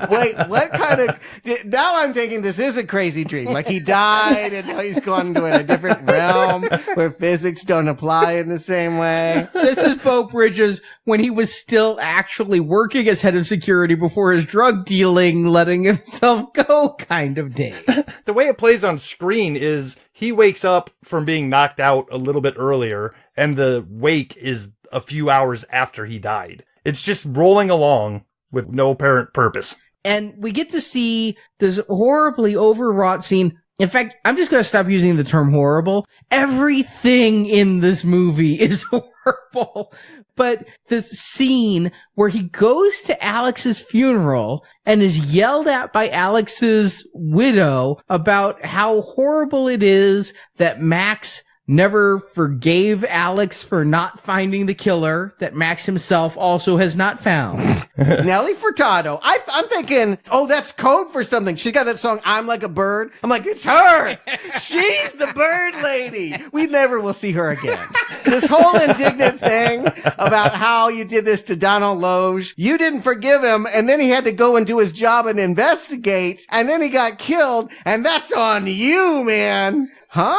Wait, what kind of, now I'm thinking this is a crazy dream. Like he died and now he's gone to a different realm where physics don't apply in the same way. This is Beau Bridges when he was still actually working as head of security before his drug dealing, letting himself go kind of day. The way it plays on screen is he wakes up from being knocked out a little bit earlier and the wake is a few hours after he died. It's just rolling along with no apparent purpose. And we get to see this horribly overwrought scene. In fact, I'm just going to stop using the term horrible. Everything in this movie is horrible. But this scene where he goes to Alex's funeral and is yelled at by Alex's widow about how horrible it is that Max never forgave Alex for not finding the killer that Max himself also has not found. Nelly Furtado. I'm thinking, oh, that's code for something. She's got that song, I'm Like a Bird. I'm like, it's her. She's the bird lady. We never will see her again. This whole indignant thing about how you did this to Donald Loge. You didn't forgive him, and then he had to go and do his job and investigate, and then he got killed, and that's on you, man. Huh?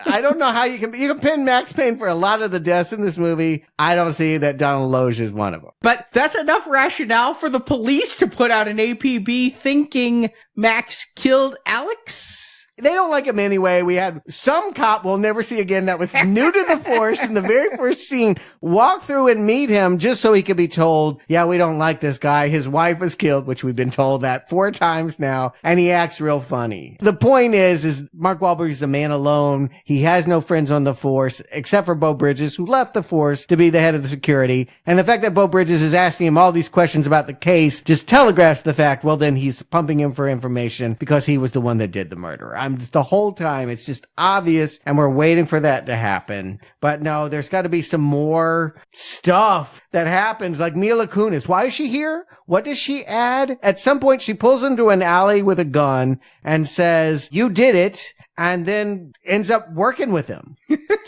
I don't know how you can pin Max Payne for a lot of the deaths in this movie. I don't see that Donald Loge is one of them. But that's enough rationale for the police to put out an APB thinking Max killed Alex. They don't like him anyway. We had some cop we'll never see again that was new to the force in the very first scene walk through and meet him just so he could be told, yeah, we don't like this guy. His wife was killed, which we've been told that 4 times now, and he acts real funny. The point is Mark Wahlberg is a man alone. He has no friends on the force except for Beau Bridges, who left the force to be the head of the security. And the fact that Beau Bridges is asking him all these questions about the case just telegraphs the fact, well, then he's pumping him for information because he was the one that did the murder. The whole time, it's just obvious, and we're waiting for that to happen. But no, there's got to be some more stuff that happens, like Mila Kunis. Why is she here? What does she add? At some point, she pulls into an alley with a gun and says, you did it, and then ends up working with him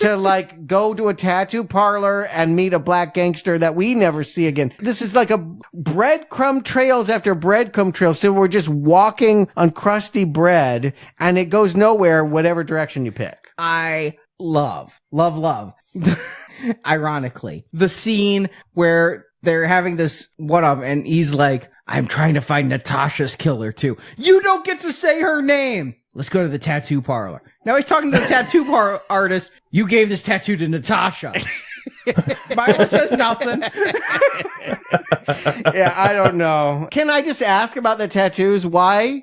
to like go to a tattoo parlor and meet a black gangster that we never see again. This is like a breadcrumb trails after breadcrumb trails. So we're just walking on crusty bread and it goes nowhere, whatever direction you pick. I love. Ironically, the scene where they're having this one-up and he's like, I'm trying to find Natasha's killer too. You don't get to say her name. Let's go to the tattoo parlor. Now he's talking to the tattoo artist. You gave this tattoo to Natasha. Myra says nothing. Yeah, I don't know. Can I just ask about the tattoos? Why?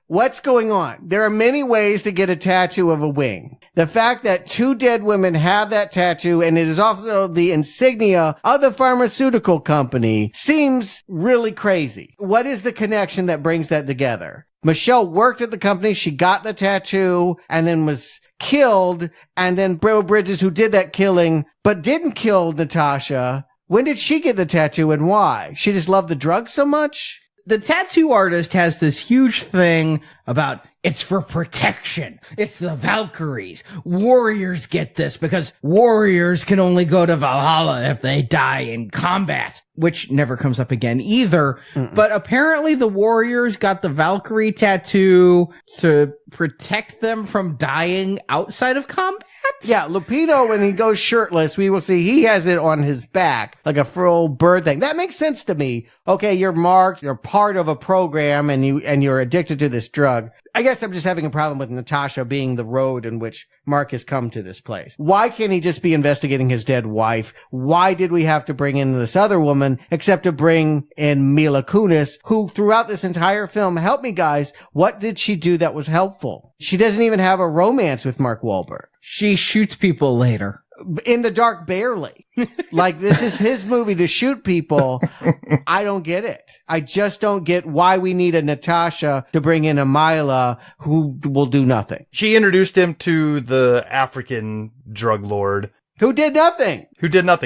What's going on? There are many ways to get a tattoo of a wing. The fact that 2 dead women have that tattoo and it is also the insignia of the pharmaceutical company seems really crazy. What is the connection that brings that together? Michelle worked at the company. She got the tattoo and then was killed. And then Beau Bridges, who did that killing, but didn't kill Natasha. When did she get the tattoo and why? She just loved the drug so much? The tattoo artist has this huge thing about it's for protection. It's the Valkyries. Warriors get this because warriors can only go to Valhalla if they die in combat, which never comes up again either. But apparently the warriors got the Valkyrie tattoo to protect them from dying outside of combat. Yeah, Lupino, when he goes shirtless, we will see he has it on his back, like a full bird thing. That makes sense to me. Okay, you're marked, you're part of a program, and you're addicted to this drug. I guess I'm just having a problem with Natasha being the road in which Mark has come to this place. Why can't he just be investigating his dead wife? Why did we have to bring in this other woman, except to bring in Mila Kunis, who throughout this entire film, help me guys, what did she do that was helpful? She doesn't even have a romance with Mark Wahlberg. She shoots people later. In the dark, barely. Like, this is his movie to shoot people. I don't get it. I just don't get why we need a Natasha to bring in a Mila who will do nothing. She introduced him to the African drug lord. Who did nothing.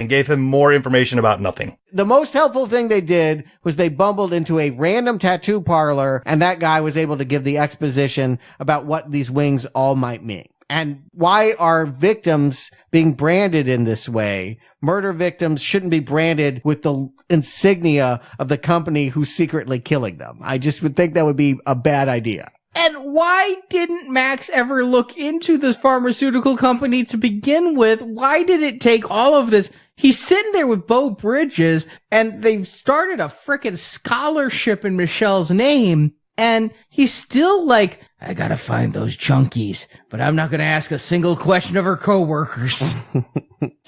Gave him more information about nothing. The most helpful thing they did was they bumbled into a random tattoo parlor, and that guy was able to give the exposition about what these wings all might mean. And why are victims being branded in this way? Murder victims shouldn't be branded with the insignia of the company who's secretly killing them. I just would think that would be a bad idea. And why didn't Max ever look into this pharmaceutical company to begin with? Why did it take all of this? He's sitting there with Beau Bridges, and they've started a frickin' scholarship in Michelle's name, and he's still like, I gotta find those junkies, but I'm not gonna ask a single question of her coworkers.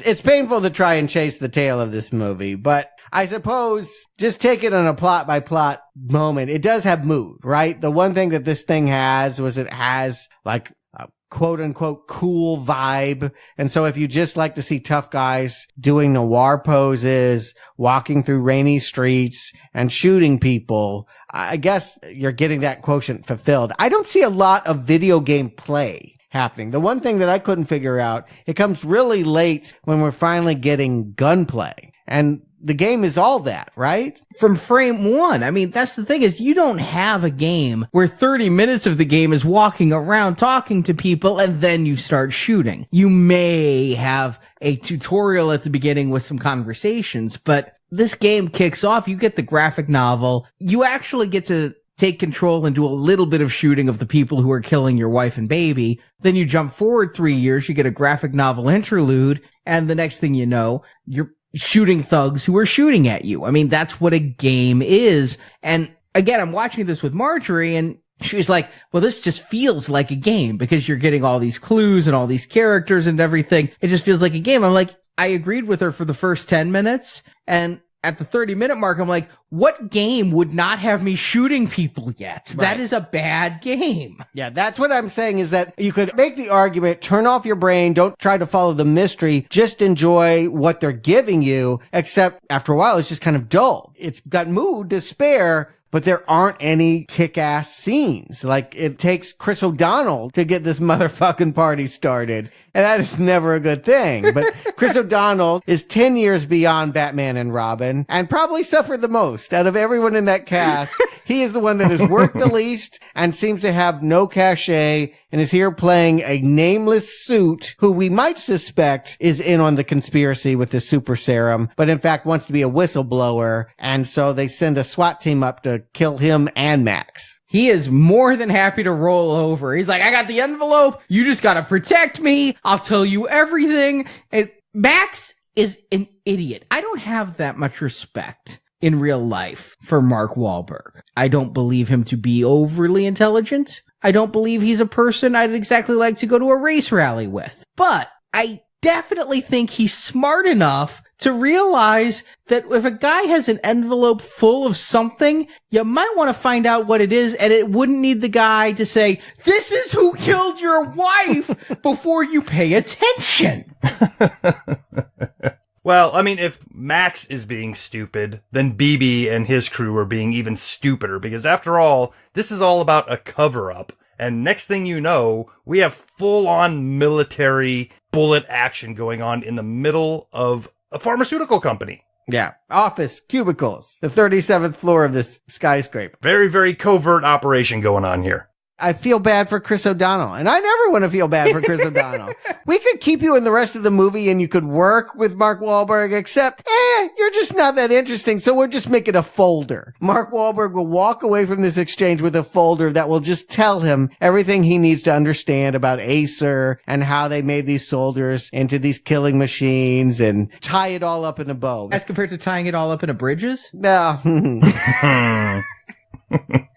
It's painful to try and chase the tail of this movie, but I suppose just take it on a plot by plot moment. It does have mood, right? The one thing that this thing has was it has like a quote unquote cool vibe. And so if you just like to see tough guys doing noir poses, walking through rainy streets and shooting people, I guess you're getting that quotient fulfilled. I don't see a lot of video game play happening. The one thing that I couldn't figure out, it comes really late when we're finally getting gunplay. And the game is all that, right? From frame one. I mean, that's the thing is you don't have a game where 30 minutes of the game is walking around talking to people and then you start shooting. You may have a tutorial at the beginning with some conversations, but this game kicks off. You get the graphic novel. You actually get to take control and do a little bit of shooting of the people who are killing your wife and baby. Then you jump forward 3 years, you get a graphic novel interlude, and the next thing you know, you're shooting thugs who are shooting at you. I mean, that's what a game is. And again, I'm watching this with Marjorie, and she's like, well, this just feels like a game because you're getting all these clues and all these characters and everything. It just feels like a game. I'm like, I agreed with her for the first 10 minutes, and at the 30-minute mark, I'm like, what game would not have me shooting people yet? Right. That is a bad game. Yeah, that's what I'm saying is that you could make the argument, turn off your brain, don't try to follow the mystery, just enjoy what they're giving you, except after a while, it's just kind of dull. It's got mood to spare, but there aren't any kick-ass scenes. Like, it takes Chris O'Donnell to get this motherfucking party started. And that is never a good thing. But Chris O'Donnell is 10 years beyond Batman and Robin and probably suffered the most. Out of everyone in that cast, he is the one that has worked the least and seems to have no cachet and is here playing a nameless suit who we might suspect is in on the conspiracy with the super serum, but in fact wants to be a whistleblower. And so they send a SWAT team up to kill him and Max. He is more than happy to roll over. He's like, I got the envelope. You just got to protect me. I'll tell you everything. And Max is an idiot. I don't have that much respect in real life for Mark Wahlberg. I don't believe him to be overly intelligent. I don't believe he's a person I'd exactly like to go to a race rally with. But I definitely think he's smart enough to realize that if a guy has an envelope full of something, you might want to find out what it is, and it wouldn't need the guy to say, this is who killed your wife, before you pay attention. Well, I mean, if Max is being stupid, then BB and his crew are being even stupider, because after all, this is all about a cover-up. And next thing you know, we have full-on military bullet action going on in the middle of a pharmaceutical company. Yeah. Office, cubicles, the 37th floor of this skyscraper. Very, very covert operation going on here. I feel bad for Chris O'Donnell, and I never want to feel bad for Chris O'Donnell. We could keep you in the rest of the movie and you could work with Mark Wahlberg, except, you're just not that interesting, so we'll just make it a folder. Mark Wahlberg will walk away from this exchange with a folder that will just tell him everything he needs to understand about Acer and how they made these soldiers into these killing machines and tie it all up in a bow. As compared to tying it all up in a bridges? No.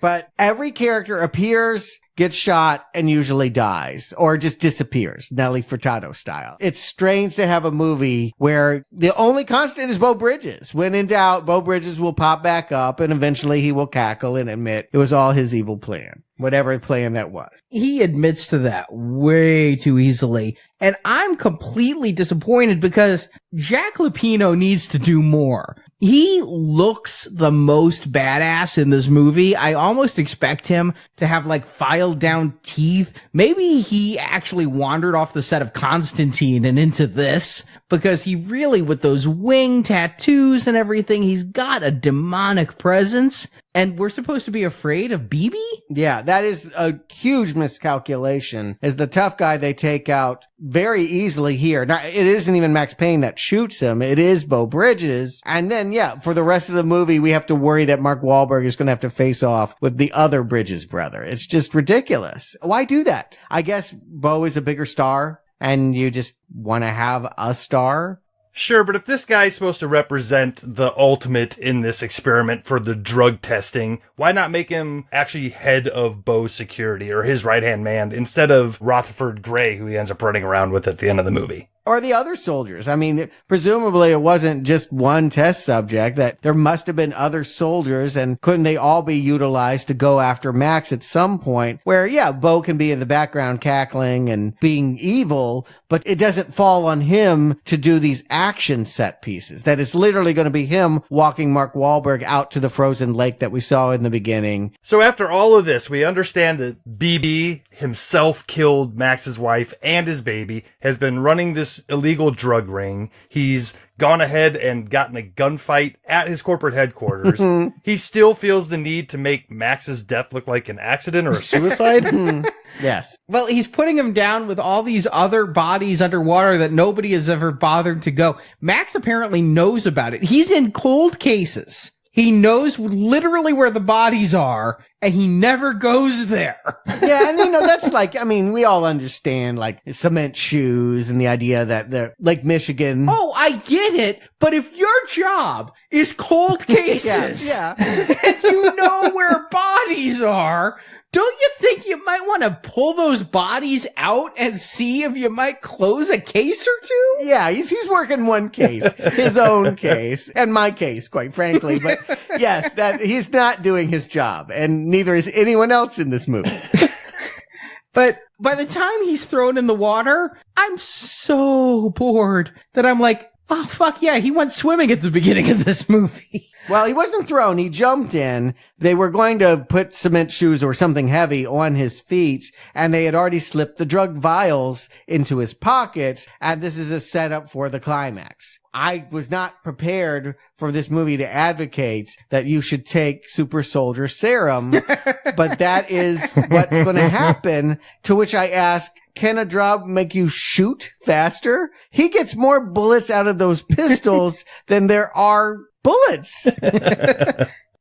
But every character appears, gets shot, and usually dies, or just disappears, Nelly Furtado style. It's strange to have a movie where the only constant is Beau Bridges. When in doubt, Beau Bridges will pop back up, and eventually he will cackle and admit it was all his evil plan. Whatever plan that was. He admits to that way too easily. And I'm completely disappointed because Jack Lupino needs to do more. He looks the most badass in this movie. I almost expect him to have like filed down teeth. Maybe he actually wandered off the set of Constantine and into this because he really, with those wing tattoos and everything, he's got a demonic presence. And we're supposed to be afraid of BB? Yeah, that is a huge miscalculation. As the tough guy they take out very easily here. Now, it isn't even Max Payne that shoots him. It is Beau Bridges. And then, for the rest of the movie, we have to worry that Mark Wahlberg is going to have to face off with the other Bridges brother. It's just ridiculous. Why do that? I guess Beau is a bigger star and you just want to have a star. Sure, but if this guy's supposed to represent the ultimate in this experiment for the drug testing, why not make him actually head of Beau's security or his right-hand man instead of Rutherford Gray, who he ends up running around with at the end of the movie? Or the other soldiers. I mean, presumably it wasn't just one test subject, that there must have been other soldiers, and couldn't they all be utilized to go after Max at some point where, Beau can be in the background cackling and being evil, but it doesn't fall on him to do these action set pieces. That it's literally going to be him walking Mark Wahlberg out to the frozen lake that we saw in the beginning. So after all of this, we understand that BB himself killed Max's wife and his baby, has been running this illegal drug ring. He's gone ahead and gotten a gunfight at his corporate headquarters. He still feels the need to make Max's death look like an accident or a suicide. Yes. Well, he's putting him down with all these other bodies underwater that nobody has ever bothered to go. Max apparently knows about it. He's in cold cases. He knows literally where the bodies are, and he never goes there. Yeah, and that's like, we all understand, like, cement shoes and the idea that they're Lake Michigan. Oh, I get it, but if your job is cold cases, and you know where bodies are, don't you think you might want to pull those bodies out and see if you might close a case or two? Yeah, he's working one case, his own case, and my case, quite frankly. But yes, that he's not doing his job, and neither is anyone else in this movie. But by the time he's thrown in the water, I'm so bored that I'm like, oh, fuck yeah, he went swimming at the beginning of this movie. Well, he wasn't thrown. He jumped in. They were going to put cement shoes or something heavy on his feet, and they had already slipped the drug vials into his pocket, and this is a setup for the climax. I was not prepared for this movie to advocate that you should take super soldier serum, but that is what's going to happen, to which I ask, can a drug make you shoot faster? He gets more bullets out of those pistols than there are bullets.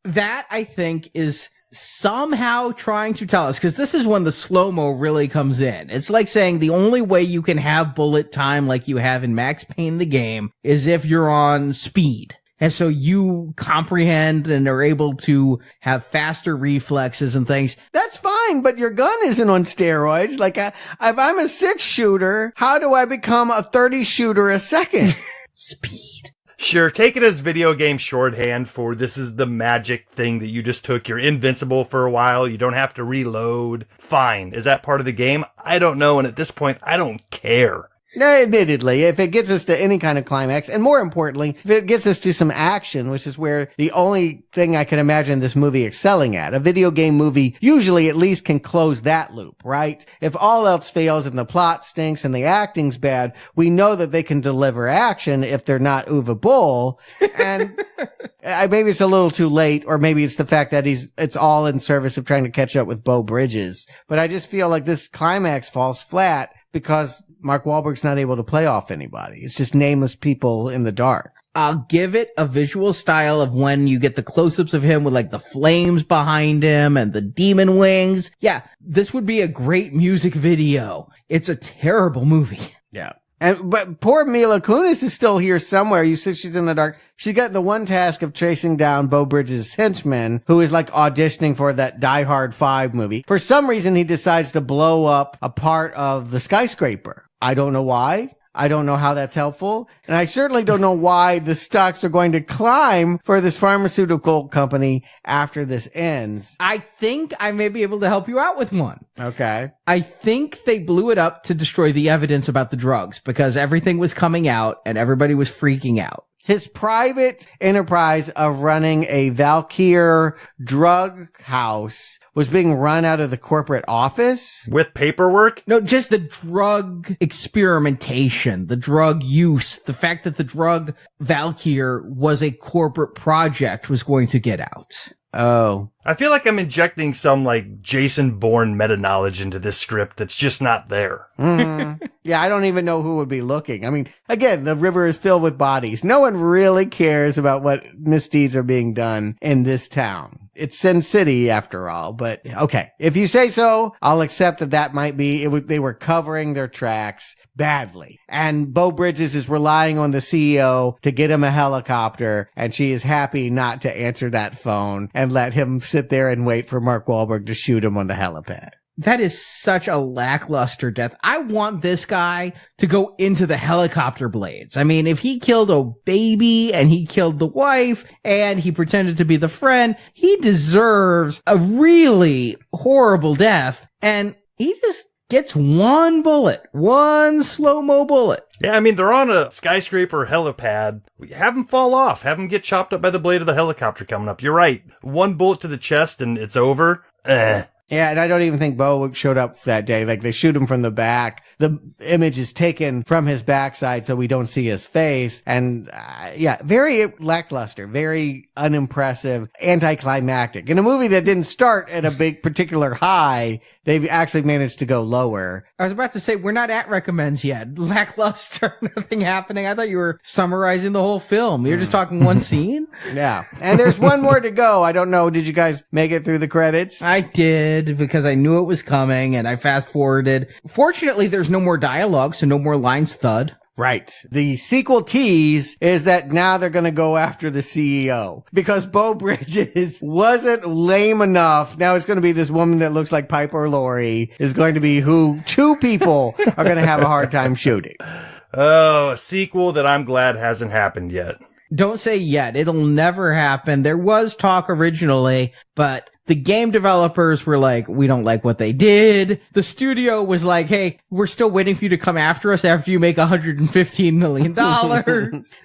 That, I think, is somehow trying to tell us, because this is when the slow-mo really comes in. It's like saying the only way you can have bullet time like you have in Max Payne the game is if you're on speed. And so you comprehend and are able to have faster reflexes and things. That's fine, but your gun isn't on steroids. Like, if I'm a 6-shooter, how do I become a 30-shooter a second? Speed. Sure, take it as video game shorthand for this is the magic thing that you just took. You're invincible for a while. You don't have to reload. Fine. Is that part of the game? I don't know. And at this point, I don't care. Admittedly, if it gets us to any kind of climax, and more importantly, if it gets us to some action, which is where the only thing I can imagine this movie excelling at. A video game movie usually at least can close that loop, right? If all else fails and the plot stinks and the acting's bad, we know that they can deliver action if they're not Uwe Boll. And maybe it's a little too late, or maybe it's the fact that it's all in service of trying to catch up with Beau Bridges. But I just feel like this climax falls flat because Mark Wahlberg's not able to play off anybody. It's just nameless people in the dark. I'll give it a visual style of when you get the close-ups of him with like the flames behind him and the demon wings. Yeah, this would be a great music video. It's a terrible movie. Yeah. But poor Mila Kunis is still here somewhere. You said she's in the dark. She got the one task of chasing down Beau Bridges' henchman, who is like auditioning for that Die Hard 5 movie. For some reason, he decides to blow up a part of the skyscraper. I don't know why. I don't know how that's helpful. And I certainly don't know why the stocks are going to climb for this pharmaceutical company after this ends. I think I may be able to help you out with one. Okay. I think they blew it up to destroy the evidence about the drugs because everything was coming out and everybody was freaking out. His private enterprise of running a Valkyr drug house was being run out of the corporate office. With paperwork? No, just the drug experimentation, the drug use, the fact that the drug Valkyr was a corporate project was going to get out. Oh. I feel like I'm injecting some like Jason Bourne meta knowledge into this script that's just not there. Mm-hmm. Yeah, I don't even know who would be looking. I mean, again, the river is filled with bodies. No one really cares about what misdeeds are being done in this town. It's Sin City after all, but okay. If you say so, I'll accept that might be, they were covering their tracks badly. And Beau Bridges is relying on the CEO to get him a helicopter, and she is happy not to answer that phone and let him sit there and wait for Mark Wahlberg to shoot him on the helipad. That is such a lackluster death. I want this guy to go into the helicopter blades. I mean, if he killed a baby and he killed the wife and he pretended to be the friend, he deserves a really horrible death. And he just gets one bullet, one slow-mo bullet. Yeah, I mean, they're on a skyscraper helipad. Have him fall off. Have him get chopped up by the blade of the helicopter coming up. You're right. One bullet to the chest and it's over. Yeah, and I don't even think Beau showed up that day. Like, they shoot him from the back. The image is taken from his backside so we don't see his face. And, yeah, very lackluster, very unimpressive, anticlimactic. In a movie that didn't start at a big particular high, they've actually managed to go lower. I was about to say, we're not at recommends yet. Lackluster, nothing happening. I thought you were summarizing the whole film. You're just talking one scene? Yeah. And there's one more to go. I don't know. Did you guys make it through the credits? I did, because I knew it was coming and I fast forwarded. Fortunately, there's no more dialogue, so no more lines thud. Right. The sequel tease is that now they're going to go after the CEO because Beau Bridges wasn't lame enough. Now it's going to be this woman that looks like Piper Laurie is going to be who two people are going to have a hard time shooting. Oh, a sequel that I'm glad hasn't happened yet. Don't say yet. It'll never happen. There was talk originally, but the game developers were like, we don't like what they did. The studio was like, hey, we're still waiting for you to come after us after you make $115 million.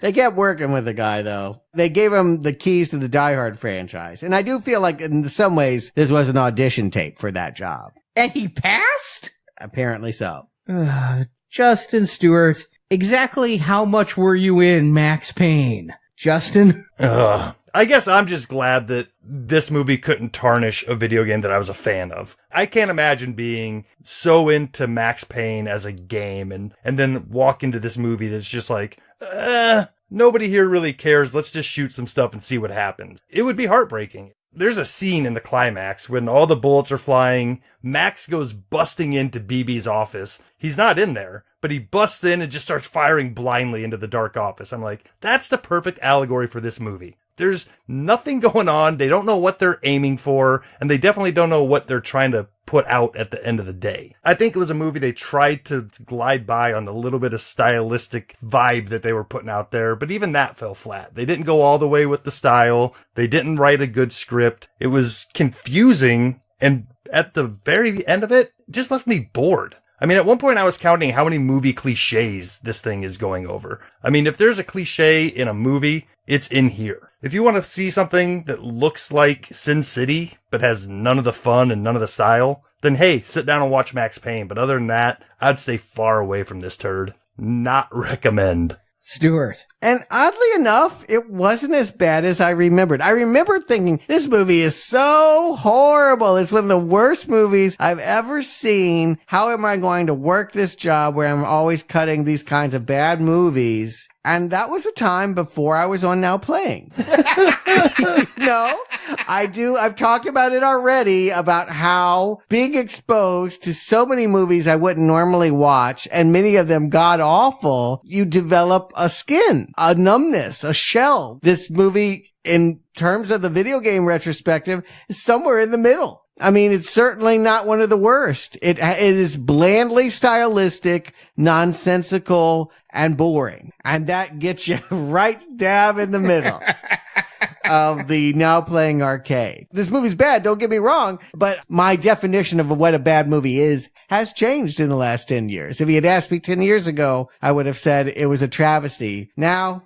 They kept working with the guy, though. They gave him the keys to the Die Hard franchise. And I do feel like in some ways this was an audition tape for that job. And he passed? Apparently so. Justin Stuart, exactly how much were you in Max Payne? Justin? I guess I'm just glad that this movie couldn't tarnish a video game that I was a fan of. I can't imagine being so into Max Payne as a game and then walk into this movie that's just like, nobody here really cares. Let's just shoot some stuff and see what happens. It would be heartbreaking. There's a scene in the climax when all the bullets are flying. Max goes busting into BB's office. He's not in there, but he busts in and just starts firing blindly into the dark office. I'm like, that's the perfect allegory for this movie. There's nothing going on. They don't know what they're aiming for, and they definitely don't know what they're trying to put out at the end of the day. I think it was a movie they tried to glide by on the little bit of stylistic vibe that they were putting out there, but even that fell flat. They didn't go all the way with the style. They didn't write a good script. It was confusing, and at the very end of it, just left me bored. I mean, at one point I was counting how many movie cliches this thing is going over. I mean, if there's a cliche in a movie, it's in here. If you want to see something that looks like Sin City, but has none of the fun and none of the style, then hey, sit down and watch Max Payne. But other than that, I'd stay far away from this turd. Not recommend. Stuart. And oddly enough, it wasn't as bad as I remembered. I remember thinking, this movie is so horrible. It's one of the worst movies I've ever seen. How am I going to work this job where I'm always cutting these kinds of bad movies? And that was a time before I was on Now Playing. No, I do. I've talked about it already, about how being exposed to so many movies I wouldn't normally watch, and many of them god awful, you develop a skin, a numbness, a shell. This movie, in terms of the video game retrospective, is somewhere in the middle. I mean, it's certainly not one of the worst. It is blandly stylistic, nonsensical, and boring. And that gets you right dab in the middle of the Now Playing arcade. This movie's bad, don't get me wrong, but my definition of what a bad movie is has changed in the last 10 years. If you had asked me 10 years ago, I would have said it was a travesty. Now,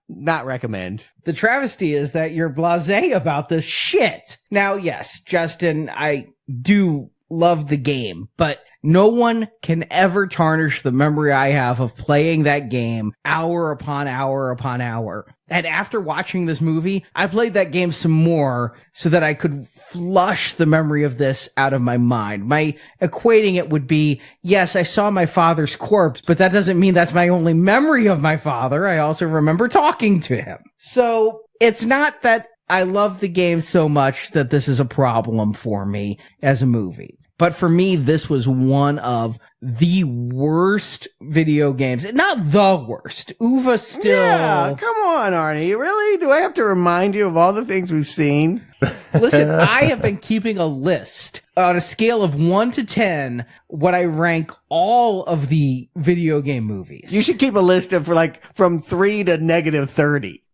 not recommend. The travesty is that you're blasé about this shit. Now, yes, Justin, I do love the game, but no one can ever tarnish the memory I have of playing that game hour upon hour upon hour. And after watching this movie, I played that game some more so that I could flush the memory of this out of my mind. My equating it would be, yes, I saw my father's corpse, but that doesn't mean that's my only memory of my father. I also remember talking to him. So it's not that I love the game so much that this is a problem for me as a movie. But for me, this was one of the worst video games. Not the worst. Uva still... Yeah, come on, Arnie. Really? Do I have to remind you of all the things we've seen? Listen, I have been keeping a list on a scale of 1 to 10, what I rank all of the video game movies. You should keep a list of from 3 to negative 30.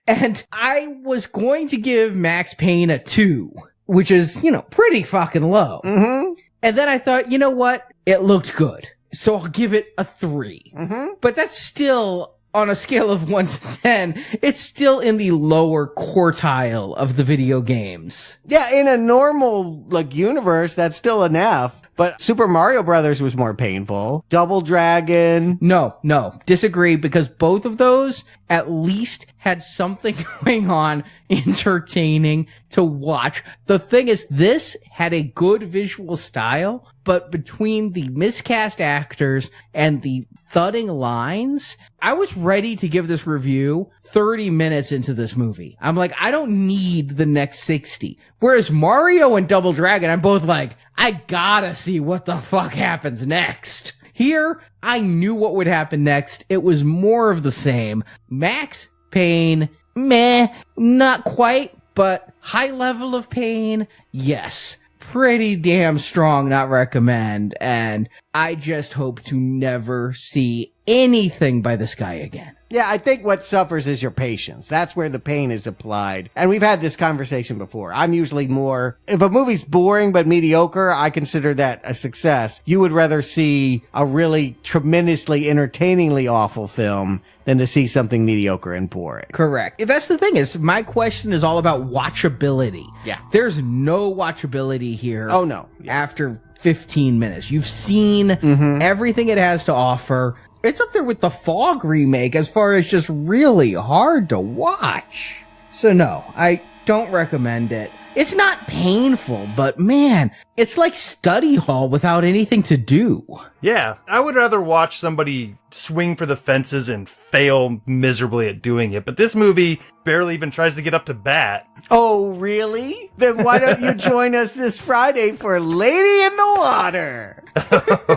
And I was going to give Max Payne a 2. Which is, pretty fucking low. Mm-hmm. And then I thought, you know what? It looked good. So I'll give it a 3. Mm-hmm. But that's still, on a scale of 1 to 10, it's still in the lower quartile of the video games. Yeah, in a normal, universe, that's still enough. But Super Mario Brothers was more painful. Double Dragon. No. Disagree, because both of those at least had something going on entertaining to watch. The thing is, this had a good visual style, but between the miscast actors and the thudding lines, I was ready to give this review 30 minutes into this movie. I'm like, I don't need the next 60. Whereas Mario and Double Dragon, I'm both like, I gotta see what the fuck happens next. Here, I knew what would happen next. It was more of the same. Max Payne, meh, not quite, but high level of pain, yes. Pretty damn strong, not recommend. And I just hope to never see anything by this guy again. Yeah, I think what suffers is your patience. That's where the pain is applied. And we've had this conversation before. I'm usually more, if a movie's boring but mediocre, I consider that a success. You would rather see a really tremendously entertainingly awful film than to see something mediocre and boring. Correct. That's the thing is, my question is all about watchability. Yeah. There's no watchability here. Oh, no. Yes. After 15 minutes. You've seen everything it has to offer. It's up there with the Fog remake as far as just really hard to watch. So no, I don't recommend it. It's not painful, but man, it's like study hall without anything to do. Yeah, I would rather watch somebody swing for the fences and fail miserably at doing it, but this movie barely even tries to get up to bat. Oh, really? Then why don't you join us this Friday for Lady in the Water?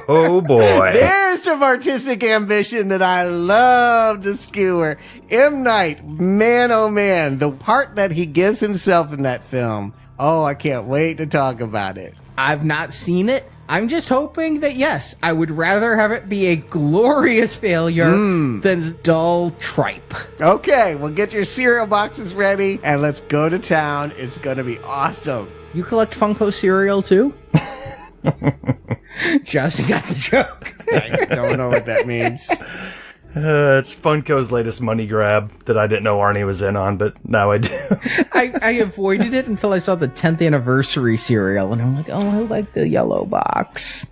Oh, boy. There's some artistic ambition that I love to skewer. M. Night, man, oh man, the part that he gives himself in that film. Oh, I can't wait to talk about it. I've not seen it. I'm just hoping that, yes, I would rather have it be a glorious failure than dull tripe. Okay, well, get your cereal boxes ready and let's go to town. It's going to be awesome. You collect Funko cereal too? Justin got the joke. I don't know what that means. It's Funko's latest money grab that I didn't know Arnie was in on, but now I do. I avoided it until I saw the 10th anniversary cereal, and I'm like, oh, I like the yellow box.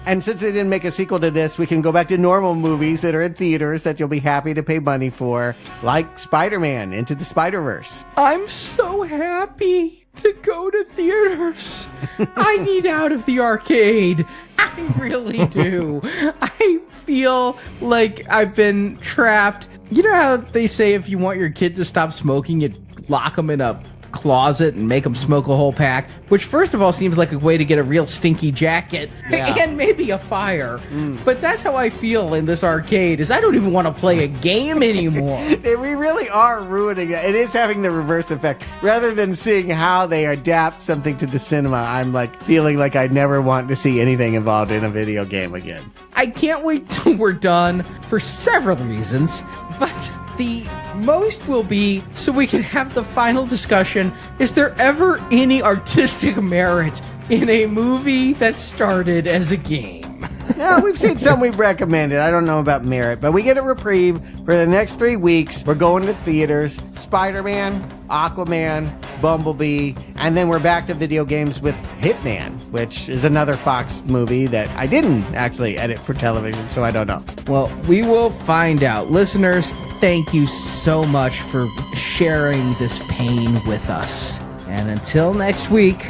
And since they didn't make a sequel to this, we can go back to normal movies that are in theaters that you'll be happy to pay money for, like Spider-Man Into the Spider-Verse. I'm so happy to go to theaters. I need out of the arcade. I really do. I feel like I've been trapped. You know how they say if you want your kid to stop smoking, you lock them in a closet and make them smoke a whole pack, which first of all seems like a way to get a real stinky jacket and maybe a fire. But that's how I feel in this arcade, is I don't even want to play a game anymore. We really are ruining it. It is having the reverse effect. Rather than seeing how they adapt something to the cinema, I'm like feeling like I never want to see anything involved in a video game again. I can't wait till we're done for several reasons, but the most will be so we can have the final discussion. Is there ever any artistic merit in a movie that started as a game? No, we've seen some we've recommended. I don't know about merit, but we get a reprieve for the next 3 weeks. We're going to theaters. Spider-Man, Aquaman, Bumblebee, and then we're back to video games with Hitman, which is another Fox movie that I didn't actually edit for television, so I don't know. Well, we will find out. Listeners, thank you so much for sharing this pain with us. And until next week,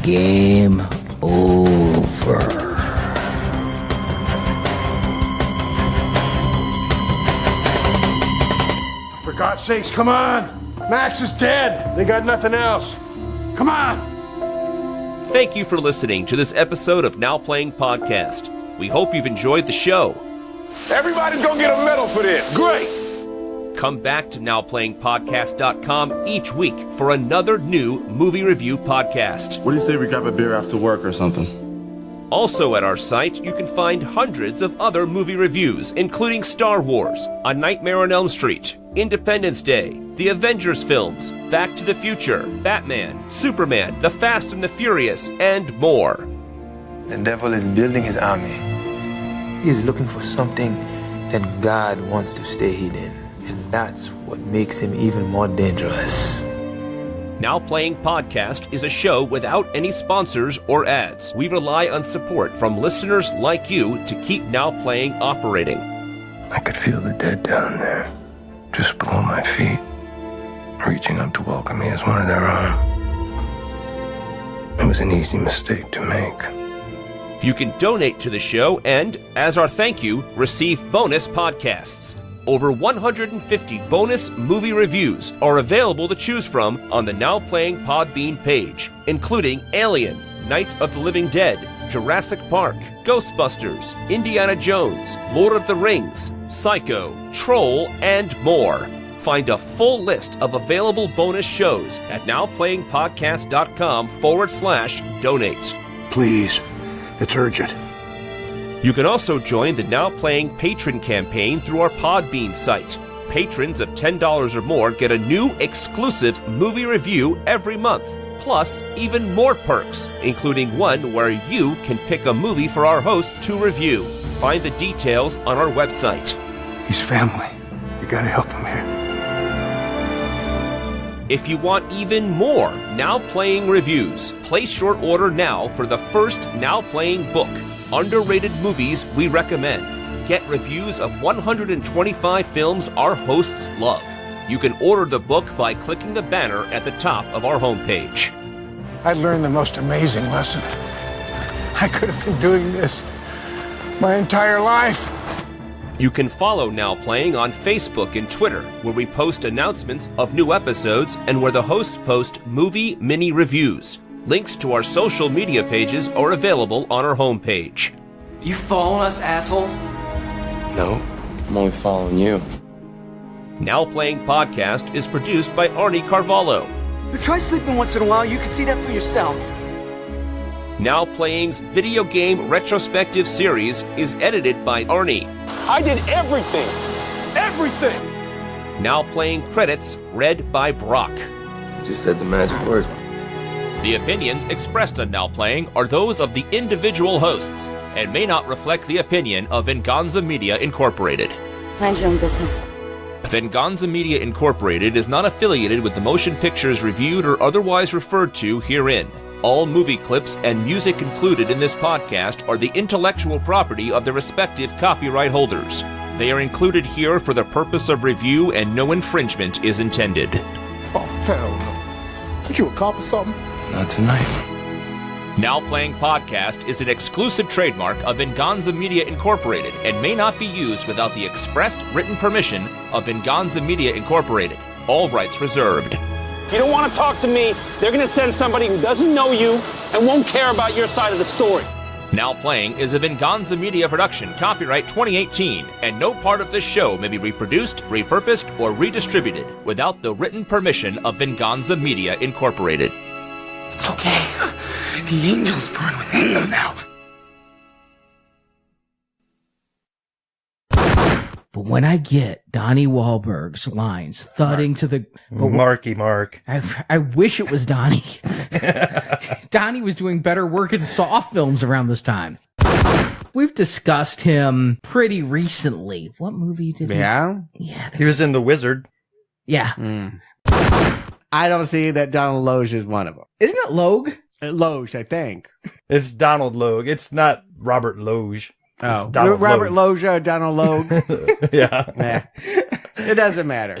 game over. For God's sakes, come on! Max is dead! They got nothing else. Come on! Thank you for listening to this episode of Now Playing Podcast. We hope you've enjoyed the show. Everybody's gonna get a medal for this. Great! Come back to NowPlayingPodcast.com each week for another new movie review podcast. What do you say we grab a beer after work or something? Also at our site, you can find hundreds of other movie reviews, including Star Wars, A Nightmare on Elm Street, Independence Day, the Avengers films, Back to the Future, Batman, Superman, The Fast and the Furious, and more. The devil is building his army. He's looking for something that God wants to stay hidden. And that's what makes him even more dangerous. Now Playing Podcast is a show without any sponsors or ads. We rely on support from listeners like you to keep Now Playing operating. I could feel the dead down there, just below my feet, reaching up to welcome me as one of their own. It was an easy mistake to make. You can donate to the show and, as our thank you, receive bonus podcasts. Over 150 bonus movie reviews are available to choose from on the Now Playing Podbean page, including Alien, Night of the Living Dead, Jurassic Park, Ghostbusters, Indiana Jones, Lord of the Rings, Psycho, Troll, and more. Find a full list of available bonus shows at nowplayingpodcast.com/donate. Please, it's urgent. You can also join the Now Playing Patron campaign through our Podbean site. Patrons of $10 or more get a new exclusive movie review every month, plus even more perks, including one where you can pick a movie for our hosts to review. Find the details on our website. He's family. You gotta help him here. If you want even more Now Playing reviews, place your order now for the first Now Playing book, Underrated Movies We Recommend. Get reviews of 125 films our hosts love. You can order the book by clicking the banner at the top of our homepage. I learned the most amazing lesson. I could have been doing this my entire life. You can follow Now Playing on Facebook and Twitter, where we post announcements of new episodes and where the hosts post movie mini reviews. Links to our social media pages are available on our homepage. You following us, asshole? No, I'm only following you. Now Playing Podcast is produced by Arnie Carvalho. You try sleeping once in a while, you can see that for yourself. Now Playing's video game retrospective series is edited by Arnie. I did everything! Everything! Now Playing credits read by Brock. Just said the magic word. The opinions expressed on Now Playing are those of the individual hosts and may not reflect the opinion of Venganza Media Incorporated. Mind your own business. Venganza Media Incorporated is not affiliated with the motion pictures reviewed or otherwise referred to herein. All movie clips and music included in this podcast are the intellectual property of their respective copyright holders. They are included here for the purpose of review and no infringement is intended. Oh, hell no. Did you accomplish something? Not tonight. Now Playing Podcast is an exclusive trademark of Venganza Media Incorporated and may not be used without the expressed written permission of Venganza Media Incorporated. All rights reserved. If you don't want to talk to me, they're going to send somebody who doesn't know you and won't care about your side of the story. Now Playing is a Venganza Media production, copyright 2018, and no part of this show may be reproduced, repurposed, or redistributed without the written permission of Venganza Media Incorporated. It's okay. The angels burn within them now. But when I get Donnie Wahlberg's lines thudding to the... Marky Mark. I wish it was Donnie. Donnie was doing better work in Saw films around this time. We've discussed him pretty recently. What movie did he... Yeah? Yeah. He was in The Wizard. Yeah. I don't see that Donald Logue is one of them. Isn't it Logue? Loge, I think. It's Donald Logue. It's not Robert Loge. Oh, Logue. Robert Loja, Donald Logue. Yeah. It doesn't matter.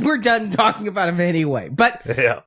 We're done talking about him anyway. But yeah.